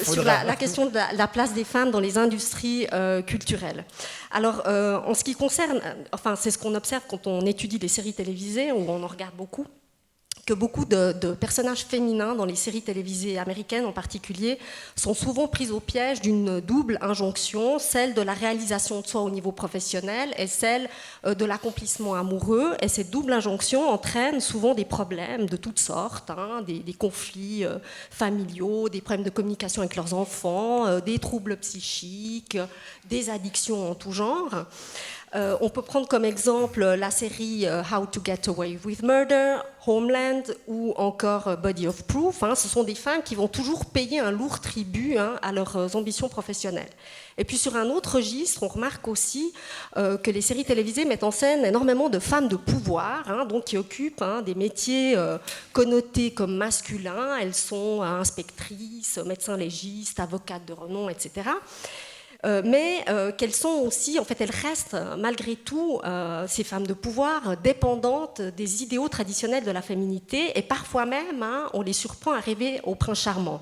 sur la question de la place des femmes dans les industries culturelles. Alors, en ce qui concerne, c'est ce qu'on observe quand on étudie les séries télévisées, où on en regarde beaucoup, que beaucoup de personnages féminins dans les séries télévisées américaines en particulier sont souvent prises au piège d'une double injonction, celle de la réalisation de soi au niveau professionnel et celle de l'accomplissement amoureux. Et cette double injonction entraîne souvent des problèmes de toutes sortes, des conflits familiaux, des problèmes de communication avec leurs enfants, des troubles psychiques, des addictions en tout genre. On peut prendre comme exemple la série How to Get Away with Murder, Homeland ou encore Body of Proof. Ce sont des femmes qui vont toujours payer un lourd tribut à leurs ambitions professionnelles. Et puis sur un autre registre, on remarque aussi que les séries télévisées mettent en scène énormément de femmes de pouvoir, donc qui occupent des métiers connotés comme masculins. Elles sont inspectrices, médecins légistes, avocates de renom, etc. Mais qu'elles sont aussi, en fait, elles restent malgré tout, ces femmes de pouvoir, dépendantes des idéaux traditionnels de la féminité, et parfois même, on les surprend à rêver au prince charmant.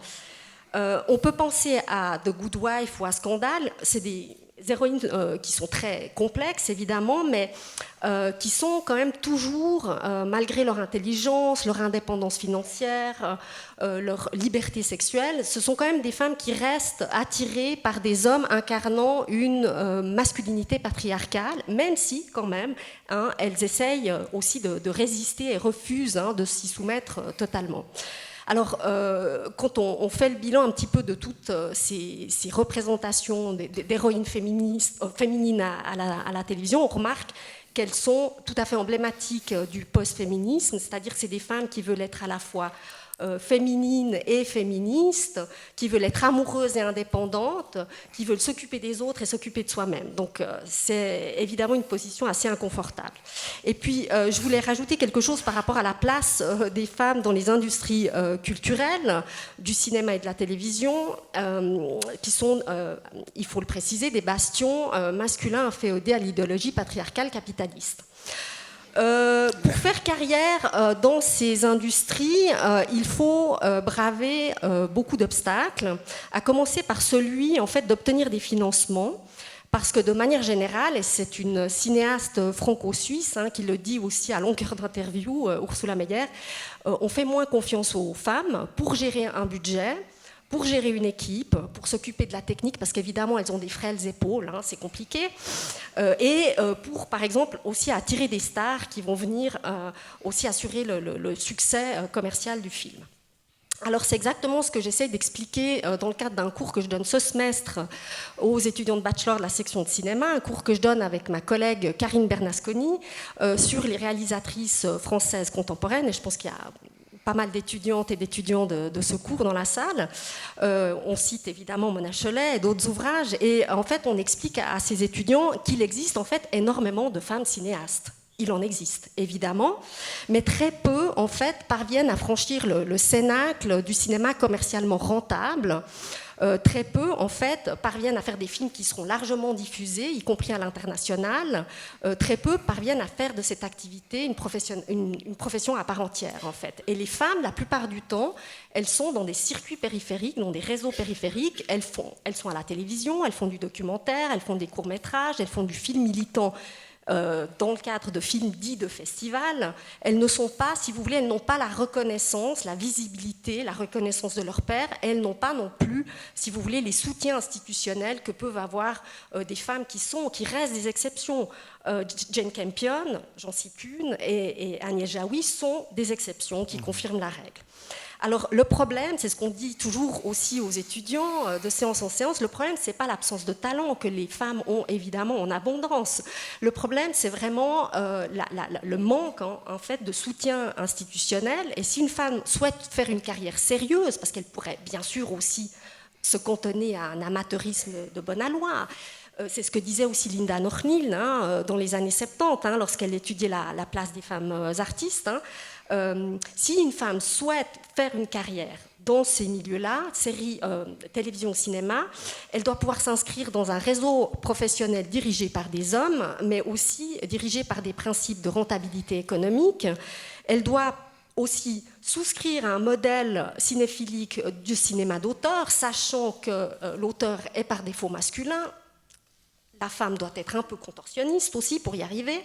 On peut penser à The Good Wife ou à Scandale, c'est des héroïnes qui sont très complexes, évidemment, mais qui sont quand même toujours, malgré leur intelligence, leur indépendance financière, leur liberté sexuelle, ce sont quand même des femmes qui restent attirées par des hommes incarnant une masculinité patriarcale, même si, quand même, elles essayent aussi de résister et refusent de s'y soumettre totalement. Alors, quand on fait le bilan un petit peu de toutes ces représentations d'héroïnes féminines à la télévision, on remarque qu'elles sont tout à fait emblématiques du post-féminisme, c'est-à-dire que c'est des femmes qui veulent être à la fois féminines et féministes, qui veulent être amoureuses et indépendantes, qui veulent s'occuper des autres et s'occuper de soi-même. Donc c'est évidemment une position assez inconfortable. Et puis je voulais rajouter quelque chose par rapport à la place des femmes dans les industries culturelles, du cinéma et de la télévision, qui sont, il faut le préciser, des bastions masculins inféodés à l'idéologie patriarcale capitaliste. Pour faire carrière dans ces industries, il faut braver beaucoup d'obstacles, à commencer par celui en fait, d'obtenir des financements, parce que de manière générale, et c'est une cinéaste franco-suisse qui le dit aussi à longueur d'interview, Ursula Meyer, on fait moins confiance aux femmes pour gérer un budget, pour gérer une équipe, pour s'occuper de la technique, parce qu'évidemment, elles ont des frêles épaules, c'est compliqué, et pour, par exemple, aussi attirer des stars qui vont venir aussi assurer le succès commercial du film. Alors c'est exactement ce que j'essaie d'expliquer dans le cadre d'un cours que je donne ce semestre aux étudiants de bachelor de la section de cinéma, un cours que je donne avec ma collègue Karine Bernasconi sur les réalisatrices françaises contemporaines, et je pense qu'il y a pas mal d'étudiantes et d'étudiants de ce cours dans la salle. On cite évidemment Mona Chollet et d'autres ouvrages, et en fait on explique à ces étudiants qu'il existe en fait énormément de femmes cinéastes. Il en existe, évidemment, mais très peu, en fait, parviennent à franchir le cénacle du cinéma commercialement rentable. Très peu, en fait, parviennent à faire des films qui seront largement diffusés, y compris à l'international. Très peu parviennent à faire de cette activité une profession à part entière, en fait. Et les femmes, la plupart du temps, elles sont dans des circuits périphériques, dans des réseaux périphériques. Elles sont à la télévision, elles font du documentaire, elles font des courts-métrages, elles font du film militant. Dans le cadre de films dits de festival, elles ne sont pas, si vous voulez, elles n'ont pas la reconnaissance, la visibilité, la reconnaissance de leur père. Elles n'ont pas non plus, si vous voulez, les soutiens institutionnels que peuvent avoir des femmes qui restent des exceptions. Jane Campion, j'en cite une, et Agnès Jaoui sont des exceptions qui confirment la règle. Alors le problème, c'est ce qu'on dit toujours aussi aux étudiants de séance en séance, le problème c'est pas l'absence de talent que les femmes ont évidemment en abondance. Le problème c'est vraiment le manque en fait de soutien institutionnel, et si une femme souhaite faire une carrière sérieuse, parce qu'elle pourrait bien sûr aussi se cantonner à un amateurisme de bon aloi, c'est ce que disait aussi Linda Nornil dans les années 70, lorsqu'elle étudiait la place des femmes artistes. Si une femme souhaite faire une carrière dans ces milieux-là, séries, télévision, cinéma, elle doit pouvoir s'inscrire dans un réseau professionnel dirigé par des hommes, mais aussi dirigé par des principes de rentabilité économique. Elle doit aussi souscrire à un modèle cinéphilique du cinéma d'auteur, sachant que l'auteur est par défaut masculin. La femme doit être un peu contorsionniste aussi pour y arriver.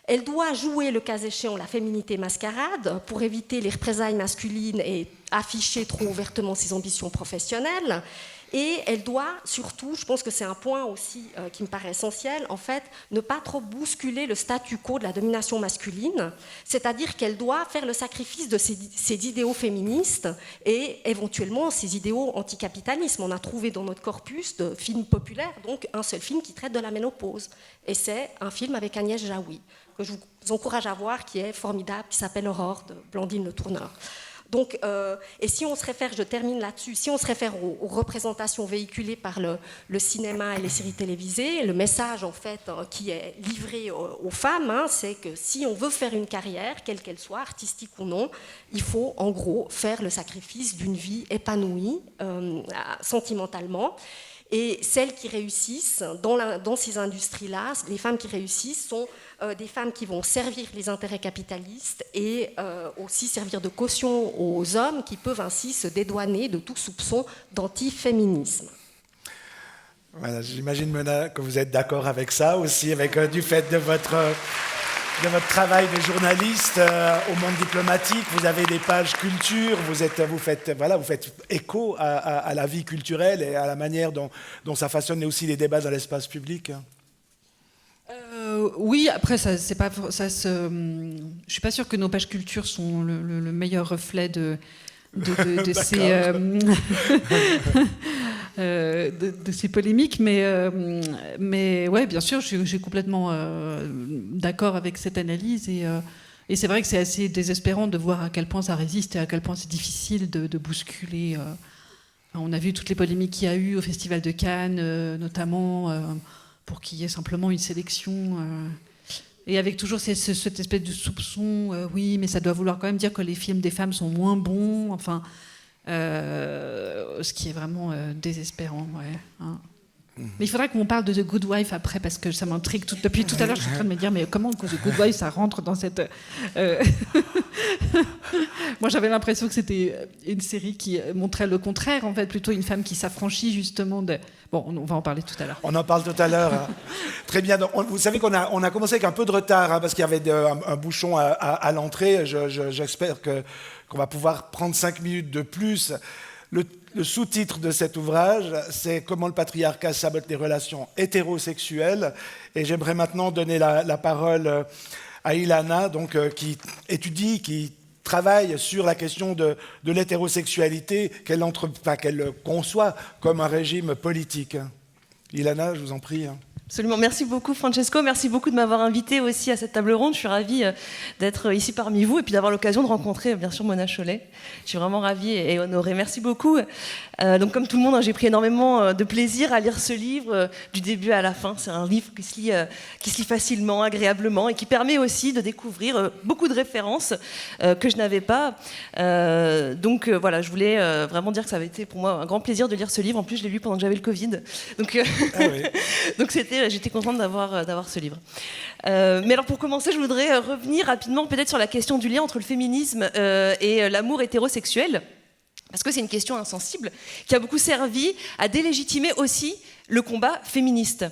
Elle doit jouer, le cas échéant, la féminité mascarade pour éviter les représailles masculines et afficher trop ouvertement ses ambitions professionnelles. Et elle doit surtout, je pense que c'est un point aussi qui me paraît essentiel, en fait, ne pas trop bousculer le statu quo de la domination masculine, c'est-à-dire qu'elle doit faire le sacrifice de ses idéaux féministes et éventuellement ses idéaux anticapitalisme. On a trouvé dans notre corpus de films populaires donc un seul film qui traite de la ménopause, et c'est un film avec Agnès Jaoui que je vous encourage à voir, qui est formidable, qui s'appelle Aurore de Blandine Le Tourneur. Donc, et si on se réfère, je termine là-dessus, si on se réfère aux représentations véhiculées par le cinéma et les séries télévisées, le message en fait qui est livré aux femmes, c'est que si on veut faire une carrière, quelle qu'elle soit, artistique ou non, il faut en gros faire le sacrifice d'une vie épanouie sentimentalement. Et celles qui réussissent dans ces industries-là, les femmes qui réussissent sont des femmes qui vont servir les intérêts capitalistes et aussi servir de caution aux hommes qui peuvent ainsi se dédouaner de tout soupçon d'antiféminisme. Voilà, j'imagine, Mona, que vous êtes d'accord avec ça aussi, avec du fait de votre travail de journaliste au monde diplomatique. Vous avez des pages culture, vous faites écho à la vie culturelle et à la manière dont ça façonne aussi les débats dans l'espace public. Oui, après, je suis pas sûre que nos pages culture sont le meilleur reflet de ces polémiques, mais ouais, bien sûr, je suis complètement d'accord avec cette analyse, et Et c'est vrai que c'est assez désespérant de voir à quel point ça résiste et à quel point c'est difficile de bousculer. On a vu toutes les polémiques qu'il y a eu au Festival de Cannes, notamment, pour qu'il y ait simplement une sélection. Et avec toujours cette espèce de soupçon, oui, mais ça doit vouloir quand même dire que les films des femmes sont moins bons. Enfin, ce qui est vraiment désespérant, ouais. Hein. Mais il faudrait qu'on parle de The Good Wife après, parce que ça m'intrigue. Depuis tout à l'heure, je suis en train de me dire, mais comment The Good Wife, ça rentre dans cette... Moi, j'avais l'impression que c'était une série qui montrait le contraire, en fait, plutôt une femme qui s'affranchit justement de... Bon, on va en parler tout à l'heure. On en parle tout à l'heure. Hein. Très bien. Donc, vous savez qu'on a commencé avec un peu de retard, hein, parce qu'il y avait un bouchon à l'entrée. J'espère qu'on va pouvoir prendre 5 minutes de plus. Le sous-titre de cet ouvrage, c'est « Comment le patriarcat sabote les relations hétérosexuelles ». Et j'aimerais maintenant donner la parole à Ilana, donc, qui étudie, qui travaille sur la question de l'hétérosexualité qu'elle conçoit comme un régime politique. Ilana, je vous en prie. Absolument. Merci beaucoup, Francesco. Merci beaucoup de m'avoir invité aussi à cette table ronde. Je suis ravie d'être ici parmi vous et puis d'avoir l'occasion de rencontrer, bien sûr, Mona Chollet. Je suis vraiment ravie et honorée. Merci beaucoup. Donc, comme tout le monde, j'ai pris énormément de plaisir à lire ce livre du début à la fin. C'est un livre qui se lit facilement, agréablement et qui permet aussi de découvrir beaucoup de références que je n'avais pas. Donc, voilà, je voulais vraiment dire que ça avait été pour moi un grand plaisir de lire ce livre. En plus, je l'ai lu pendant que j'avais le Covid. Donc, donc j'étais contente d'avoir ce livre. Mais alors pour commencer, je voudrais revenir rapidement peut-être sur la question du lien entre le féminisme et l'amour hétérosexuel, parce que c'est une question insensible qui a beaucoup servi à délégitimer aussi le combat féministe.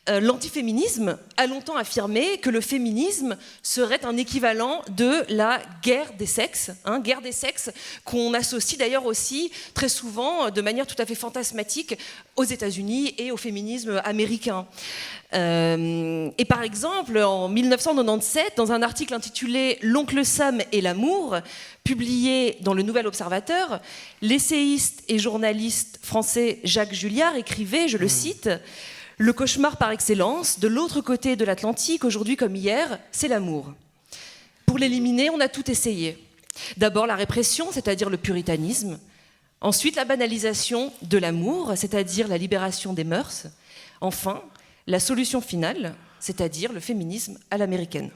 L'antiféminisme a longtemps affirmé que le féminisme serait un équivalent de la guerre des sexes, guerre des sexes qu'on associe d'ailleurs aussi très souvent de manière tout à fait fantasmatique aux États-Unis et au féminisme américain. Et par exemple, en 1997, dans un article intitulé « L'oncle Sam et l'amour », publié dans le Nouvel Observateur, l'essayiste et journaliste français Jacques Julliard écrivait, je le cite, « Le cauchemar par excellence, de l'autre côté de l'Atlantique, aujourd'hui comme hier, c'est l'amour. Pour l'éliminer, on a tout essayé. D'abord la répression, c'est-à-dire le puritanisme. Ensuite la banalisation de l'amour, c'est-à-dire la libération des mœurs. Enfin, la solution finale, c'est-à-dire le féminisme à l'américaine. »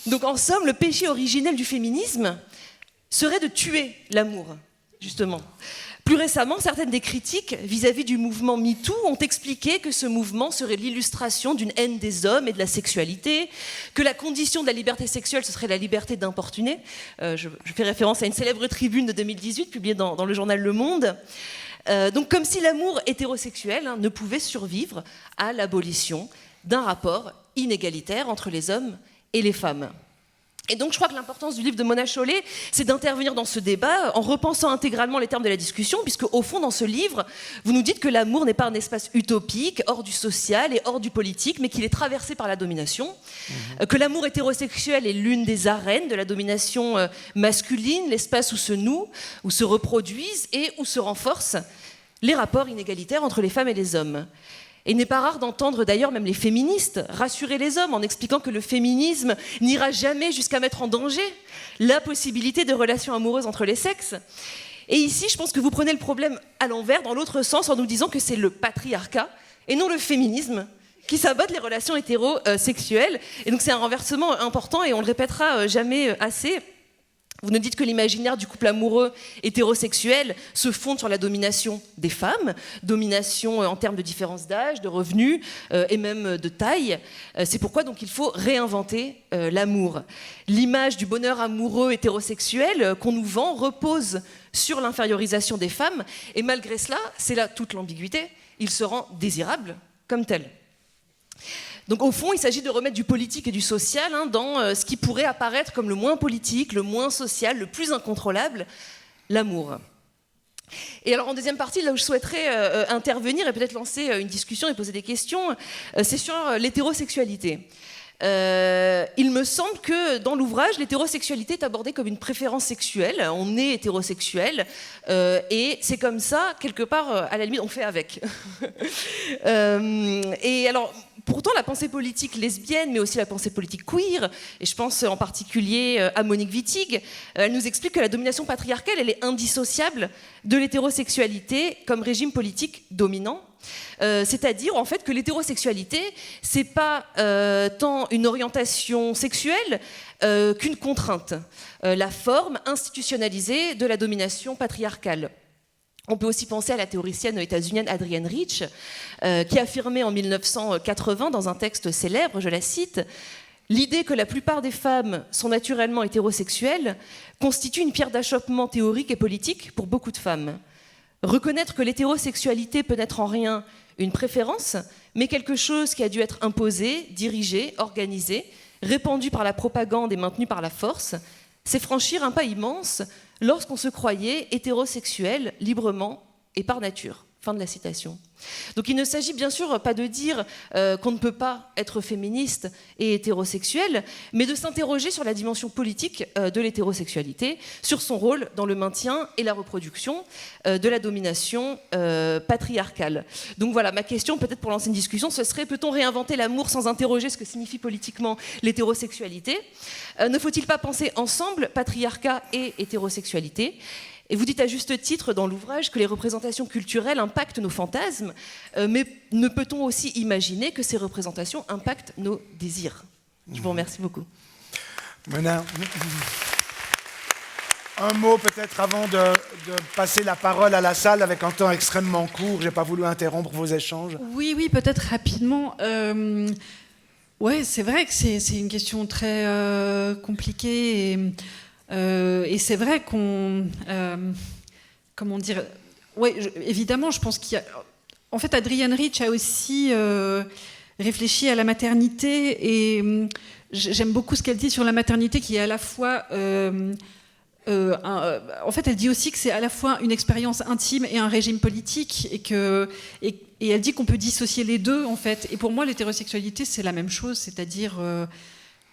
Donc en somme, le péché originel du féminisme serait de tuer l'amour. Justement. Plus récemment, certaines des critiques vis-à-vis du mouvement MeToo ont expliqué que ce mouvement serait l'illustration d'une haine des hommes et de la sexualité, que la condition de la liberté sexuelle, ce serait la liberté d'importuner. Je fais référence à une célèbre tribune de 2018 publiée dans le journal Le Monde. Donc comme si l'amour hétérosexuel ne pouvait survivre à l'abolition d'un rapport inégalitaire entre les hommes et les femmes. Et donc je crois que l'importance du livre de Mona Chollet, c'est d'intervenir dans ce débat en repensant intégralement les termes de la discussion, puisque au fond, dans ce livre, vous nous dites que l'amour n'est pas un espace utopique, hors du social et hors du politique, mais qu'il est traversé par la domination, que l'amour hétérosexuel est l'une des arènes de la domination masculine, l'espace où se nouent, où se reproduisent et où se renforcent les rapports inégalitaires entre les femmes et les hommes. Et il n'est pas rare d'entendre d'ailleurs même les féministes rassurer les hommes en expliquant que le féminisme n'ira jamais jusqu'à mettre en danger la possibilité de relations amoureuses entre les sexes. Et ici, je pense que vous prenez le problème à l'envers, dans l'autre sens, en nous disant que c'est le patriarcat et non le féminisme qui sabote les relations hétérosexuelles. Et donc c'est un renversement important et on le répétera jamais assez. Vous nous dites que l'imaginaire du couple amoureux hétérosexuel se fonde sur la domination des femmes, domination en termes de différence d'âge, de revenus et même de taille. C'est pourquoi donc il faut réinventer l'amour. L'image du bonheur amoureux hétérosexuel qu'on nous vend repose sur l'infériorisation des femmes et malgré cela, c'est là toute l'ambiguïté, il se rend désirable comme tel. Donc au fond, il s'agit de remettre du politique et du social dans ce qui pourrait apparaître comme le moins politique, le moins social, le plus incontrôlable, l'amour. Et alors en deuxième partie, là où je souhaiterais intervenir et peut-être lancer une discussion et poser des questions, c'est sur l'hétérosexualité. il me semble que dans l'ouvrage, l'hétérosexualité est abordée comme une préférence sexuelle. On est hétérosexuel et c'est comme ça, quelque part, à la limite, on fait avec. Et alors, pourtant, la pensée politique lesbienne, mais aussi la pensée politique queer, et je pense en particulier à Monique Wittig, elle nous explique que la domination patriarcale, elle est indissociable de l'hétérosexualité comme régime politique dominant. C'est-à-dire en fait que l'hétérosexualité, c'est pas tant une orientation sexuelle qu'une contrainte, la forme institutionnalisée de la domination patriarcale. On peut aussi penser à la théoricienne états-unienne Adrienne Rich, qui affirmait en 1980 dans un texte célèbre, je la cite, « L'idée que la plupart des femmes sont naturellement hétérosexuelles constitue une pierre d'achoppement théorique et politique pour beaucoup de femmes. Reconnaître que l'hétérosexualité peut n'être en rien une préférence, mais quelque chose qui a dû être imposé, dirigé, organisé, répandu par la propagande et maintenu par la force, c'est franchir un pas immense lorsqu'on se croyait hétérosexuel librement et par nature. » Fin de la citation. Donc il ne s'agit bien sûr pas de dire qu'on ne peut pas être féministe et hétérosexuel, mais de s'interroger sur la dimension politique de l'hétérosexualité, sur son rôle dans le maintien et la reproduction de la domination patriarcale. Donc voilà, ma question peut-être pour lancer une discussion, ce serait: peut-on réinventer l'amour sans interroger ce que signifie politiquement l'hétérosexualité ? Ne faut-il pas penser ensemble patriarcat et hétérosexualité ? Et vous dites à juste titre dans l'ouvrage que les représentations culturelles impactent nos fantasmes, mais ne peut-on aussi imaginer que ces représentations impactent nos désirs ? Je vous remercie beaucoup. Mona, un mot peut-être avant de passer la parole à la salle avec un temps extrêmement court. Je n'ai pas voulu interrompre vos échanges. Oui, peut-être rapidement. Ouais, c'est vrai que c'est une question très compliquée et c'est vrai qu'on... comment dire... Ouais, évidemment, je pense qu'il y a... En fait, Adrienne Rich a aussi réfléchi à la maternité et j'aime beaucoup ce qu'elle dit sur la maternité qui est à la fois... en fait, elle dit aussi que c'est à la fois une expérience intime et un régime politique et elle dit qu'on peut dissocier les deux, en fait. Et pour moi, l'hétérosexualité, c'est la même chose, c'est-à-dire...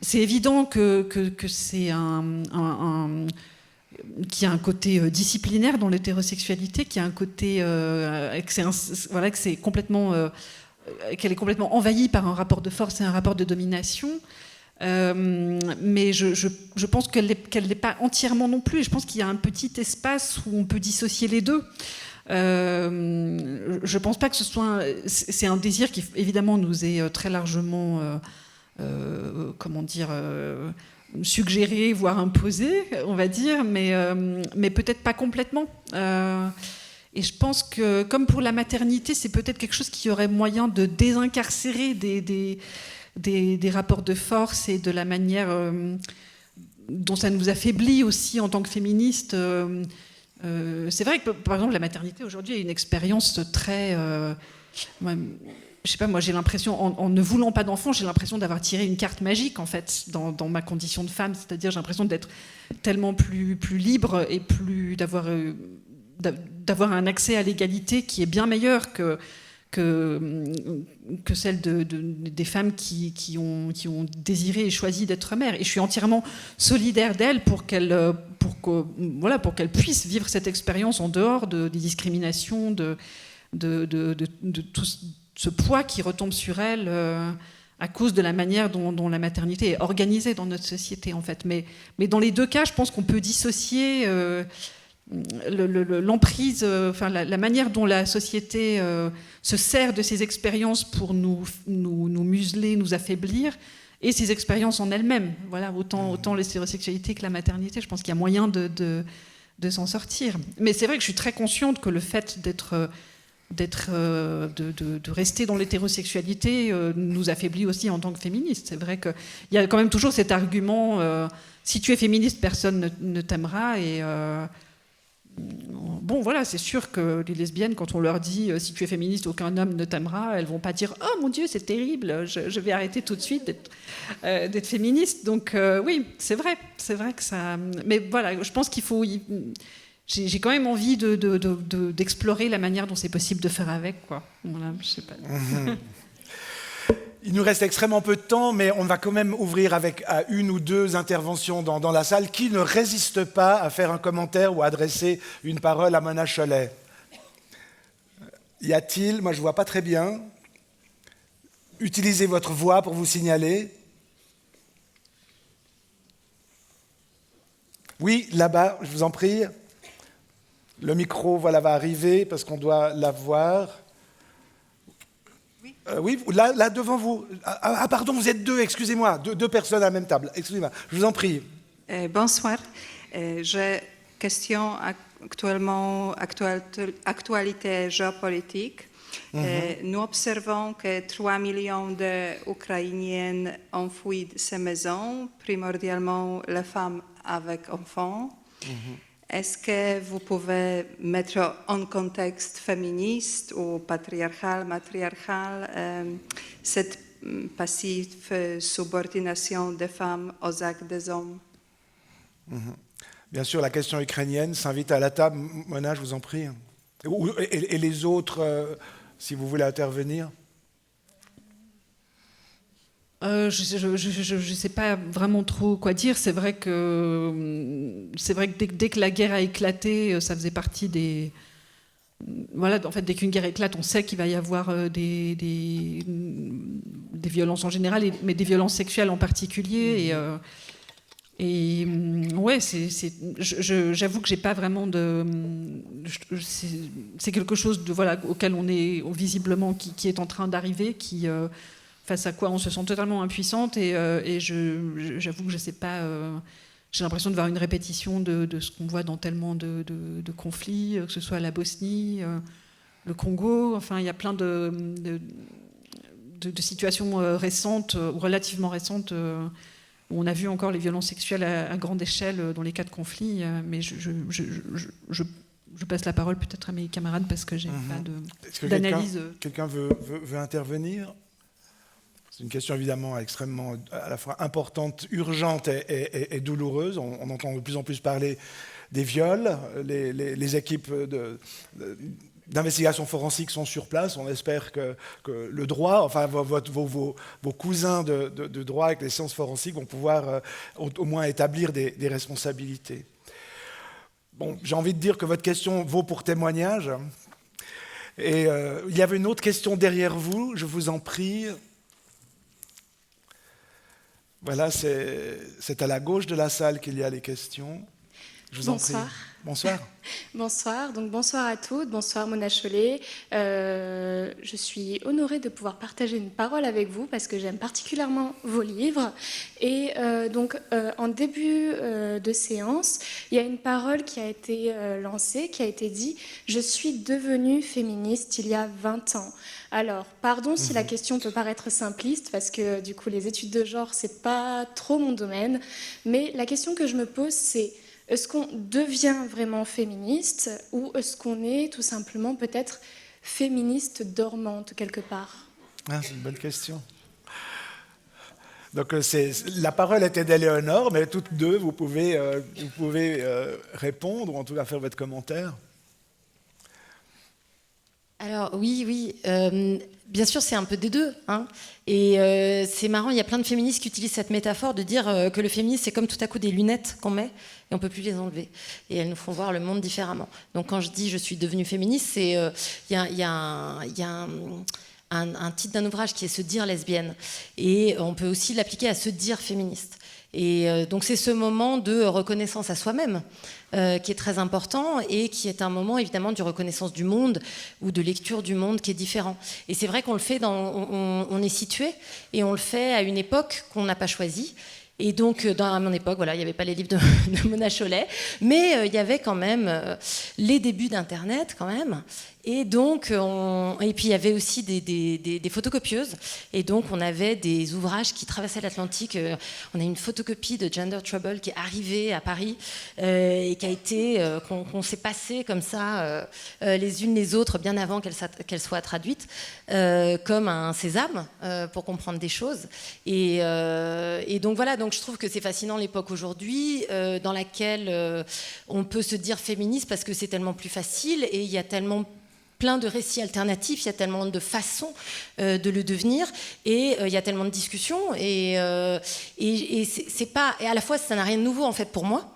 c'est évident que c'est qu'il y a un côté disciplinaire dans l'hétérosexualité, qu'il y a un côté que c'est complètement qu'elle est complètement envahie par un rapport de force et un rapport de domination. Mais je pense qu'elle n'est pas entièrement non plus. Je pense qu'il y a un petit espace où on peut dissocier les deux. Je pense pas que ce soit c'est un désir qui évidemment nous est très largement suggéré, voire imposé, on va dire, mais peut-être pas complètement. Et je pense que, comme pour la maternité, c'est peut-être quelque chose qui aurait moyen de désincarcérer des rapports de force et de la manière dont ça nous affaiblit aussi en tant que féministes. C'est vrai que, par exemple, la maternité aujourd'hui est une expérience très... je sais pas, moi j'ai l'impression, en ne voulant pas d'enfant, j'ai l'impression d'avoir tiré une carte magique en fait dans ma condition de femme, c'est-à-dire j'ai l'impression d'être tellement plus libre et d'avoir un accès à l'égalité qui est bien meilleur que celle des femmes qui ont désiré et choisi d'être mères. Et je suis entièrement solidaire d'elles pour qu'elles puissent vivre cette expérience en dehors des discriminations, de tout ce poids qui retombe sur elles à cause de la manière dont la maternité est organisée dans notre société, en fait. Mais dans les deux cas, je pense qu'on peut dissocier l'emprise, la manière dont la société se sert de ces expériences pour nous museler, nous affaiblir, et ces expériences en elles-mêmes. Voilà, autant l'hétérosexualité que la maternité, je pense qu'il y a moyen de s'en sortir. Mais c'est vrai que je suis très consciente que le fait de rester dans l'hétérosexualité nous affaiblit aussi en tant que féministes. C'est vrai qu'il y a quand même toujours cet argument si tu es féministe, personne ne t'aimera. Et bon, voilà, c'est sûr que les lesbiennes, quand on leur dit si tu es féministe, aucun homme ne t'aimera, elles vont pas dire oh mon Dieu, c'est terrible, je vais arrêter tout de suite d'être féministe. Donc oui, c'est vrai que ça. Mais voilà, je pense qu'il faut. J'ai quand même envie d'explorer la manière dont c'est possible de faire avec, quoi. Voilà, je sais pas. Il nous reste extrêmement peu de temps, mais on va quand même ouvrir avec à une ou deux interventions dans la salle. Qui ne résiste pas à faire un commentaire ou à adresser une parole à Mona Chollet? Y a-t-il? Moi, je ne vois pas très bien. Utilisez votre voix pour vous signaler. Oui, là-bas, je vous en prie. Le micro, voilà, va arriver parce qu'on doit l'avoir. Oui, là devant vous. Ah, pardon, vous êtes deux, excusez-moi. Deux personnes à la même table. Excusez-moi, je vous en prie. Bonsoir. J'ai question actualité géopolitique. Nous observons que 3 millions d'Ukrainiens ont fui de ces maisons, primordialement les femmes avec enfants. Est-ce que vous pouvez mettre en contexte féministe ou patriarcal, matriarcal, cette passive subordination des femmes aux actes des hommes? Bien sûr, la question ukrainienne s'invite à la table. Mona, je vous en prie. Et les autres, si vous voulez intervenir. Je ne sais pas vraiment trop quoi dire. C'est vrai que dès que la guerre a éclaté, ça faisait partie des... Voilà, en fait, dès qu'une guerre éclate, on sait qu'il va y avoir des violences en général, mais des violences sexuelles en particulier. Ouais, j'avoue que j'ai pas vraiment de... C'est quelque chose auquel on est visiblement qui est en train d'arriver, face à quoi on se sent totalement impuissante, et j'avoue que je sais pas, j'ai l'impression de voir une répétition de ce qu'on voit dans tellement de conflits, que ce soit la Bosnie, le Congo, enfin il y a plein de situations récentes, ou relativement récentes, où on a vu encore les violences sexuelles à grande échelle dans les cas de conflit, mais je passe la parole peut-être à mes camarades parce que j'ai pas d'analyse. Quelqu'un veut intervenir? C'est une question évidemment extrêmement à la fois importante, urgente et douloureuse. On entend de plus en plus parler des viols. Les équipes d'investigation forensique sont sur place. On espère que le droit, enfin vos cousins de droit avec les sciences forensiques vont pouvoir au moins établir des responsabilités. Bon, j'ai envie de dire que votre question vaut pour témoignage. Et il y avait une autre question derrière vous, je vous en prie. Voilà, c'est à la gauche de la salle qu'il y a les questions. Je vous en prie. Bonsoir. Bonsoir. Donc bonsoir à toutes. Bonsoir Mona Chollet. Je suis honorée de pouvoir partager une parole avec vous parce que j'aime particulièrement vos livres. Et en début de séance, il y a une parole qui a été lancée, qui a été dit « Je suis devenue féministe il y a 20 ans ». Alors, pardon si la question peut paraître simpliste, parce que du coup, les études de genre, c'est pas trop mon domaine. Mais la question que je me pose, c'est est-ce qu'on devient vraiment féministe ou est-ce qu'on est tout simplement peut-être féministe dormante quelque part? C'est une bonne question. Donc, la parole était d'Éléonore, mais toutes deux, vous pouvez répondre ou en tout cas faire votre commentaire. Alors oui, bien sûr c'est un peu des deux, hein. Et c'est marrant, il y a plein de féministes qui utilisent cette métaphore de dire que le féminisme c'est comme tout à coup des lunettes qu'on met et on ne peut plus les enlever. Et elles nous font voir le monde différemment. Donc quand je dis je suis devenue féministe, c'est il y a un titre d'un ouvrage qui est Se dire lesbienne. Et on peut aussi l'appliquer à se dire féministe. Et donc c'est ce moment de reconnaissance à soi-même qui est très important et qui est un moment évidemment de reconnaissance du monde ou de lecture du monde qui est différent. Et c'est vrai qu'on le fait, on est situé et on le fait à une époque qu'on n'a pas choisie. Et donc, à mon époque, voilà, il n'y avait pas les livres de Mona Chollet, mais il y avait quand même les débuts d'Internet, quand même. Et donc, et puis il y avait aussi des photocopieuses. Et donc, on avait des ouvrages qui traversaient l'Atlantique. On a une photocopie de Gender Trouble qui est arrivée à Paris et qui a été, qu'on s'est passé comme ça, les unes les autres, bien avant qu'elle soit traduite, comme un sésame pour comprendre des choses. Et donc voilà, donc je trouve que c'est fascinant l'époque aujourd'hui dans laquelle on peut se dire féministe parce que c'est tellement plus facile et il y a tellement plein de récits alternatifs, il y a tellement de façons de le devenir, et il y a tellement de discussions, et c'est pas, et à la fois ça n'a rien de nouveau en fait pour moi,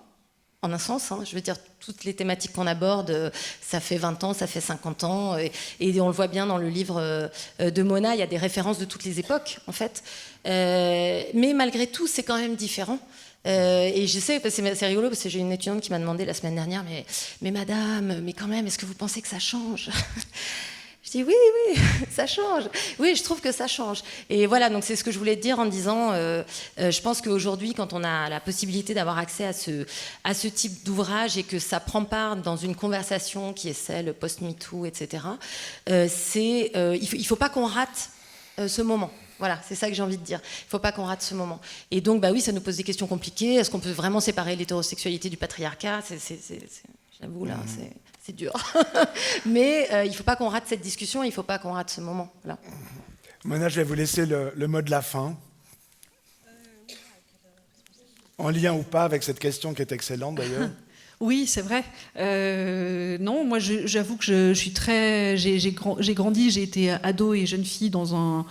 en un sens, hein, je veux dire, toutes les thématiques qu'on aborde, ça fait 20 ans, ça fait 50 ans, et on le voit bien dans le livre de Mona, il y a des références de toutes les époques, en fait. Mais malgré tout, c'est quand même différent. Et je sais, c'est rigolo, parce que j'ai une étudiante qui m'a demandé la semaine dernière, mais madame, mais quand même, est-ce que vous pensez que ça change ? Je dis oui, ça change. Oui, je trouve que ça change. Et voilà, donc c'est ce que je voulais te dire en disant, je pense qu'aujourd'hui, quand on a la possibilité d'avoir accès à ce type d'ouvrage et que ça prend part dans une conversation qui est celle post-MeToo, etc., il ne faut pas qu'on rate ce moment. Voilà, c'est ça que j'ai envie de dire. Il ne faut pas qu'on rate ce moment. Et donc, bah oui, ça nous pose des questions compliquées. Est-ce qu'on peut vraiment séparer l'hétérosexualité du patriarcat ? J'avoue, là, c'est dur. Mais il ne faut pas qu'on rate cette discussion, il ne faut pas qu'on rate ce moment. Là. Mona, je vais vous laisser le mot de la fin. En lien ou pas avec cette question qui est excellente, d'ailleurs. Oui, c'est vrai. Non, moi, j'avoue que je suis très... J'ai grandi, j'ai été ado et jeune fille dans un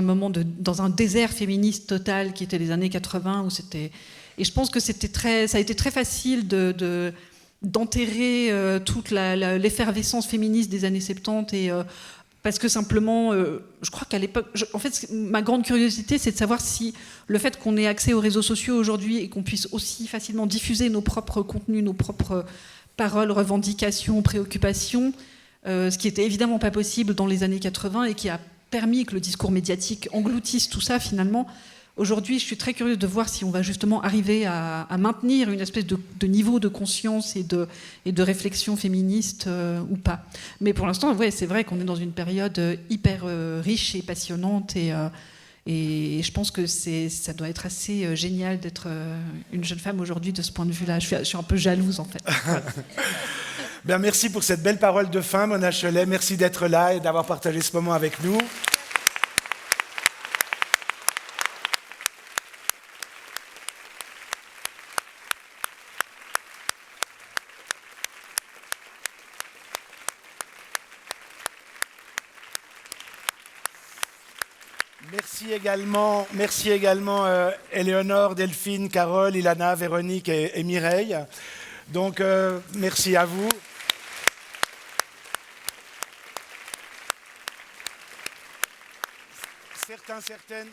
moment dans un désert féministe total qui était les années 80 où c'était, et je pense que ça a été très facile d'enterrer toute l'effervescence féministe des années 70 et parce que simplement je crois qu'à l'époque en fait ma grande curiosité c'est de savoir si le fait qu'on ait accès aux réseaux sociaux aujourd'hui et qu'on puisse aussi facilement diffuser nos propres contenus, nos propres paroles, revendications, préoccupations, ce qui était évidemment pas possible dans les années 80 et qui a permis que le discours médiatique engloutisse tout ça finalement. Aujourd'hui, je suis très curieuse de voir si on va justement arriver à maintenir une espèce de niveau de conscience et de réflexion féministe ou pas. Mais pour l'instant, ouais, c'est vrai qu'on est dans une période hyper riche et passionnante et je pense que ça doit être assez génial d'être une jeune femme aujourd'hui de ce point de vue-là. Je suis un peu jalouse en fait. Voilà. Bien, merci pour cette belle parole de fin, Mona Chollet. Merci d'être là et d'avoir partagé ce moment avec nous. Merci également Éléonore, Delphine, Carole, Ilana, Véronique et Mireille. Donc, merci à vous. Certaines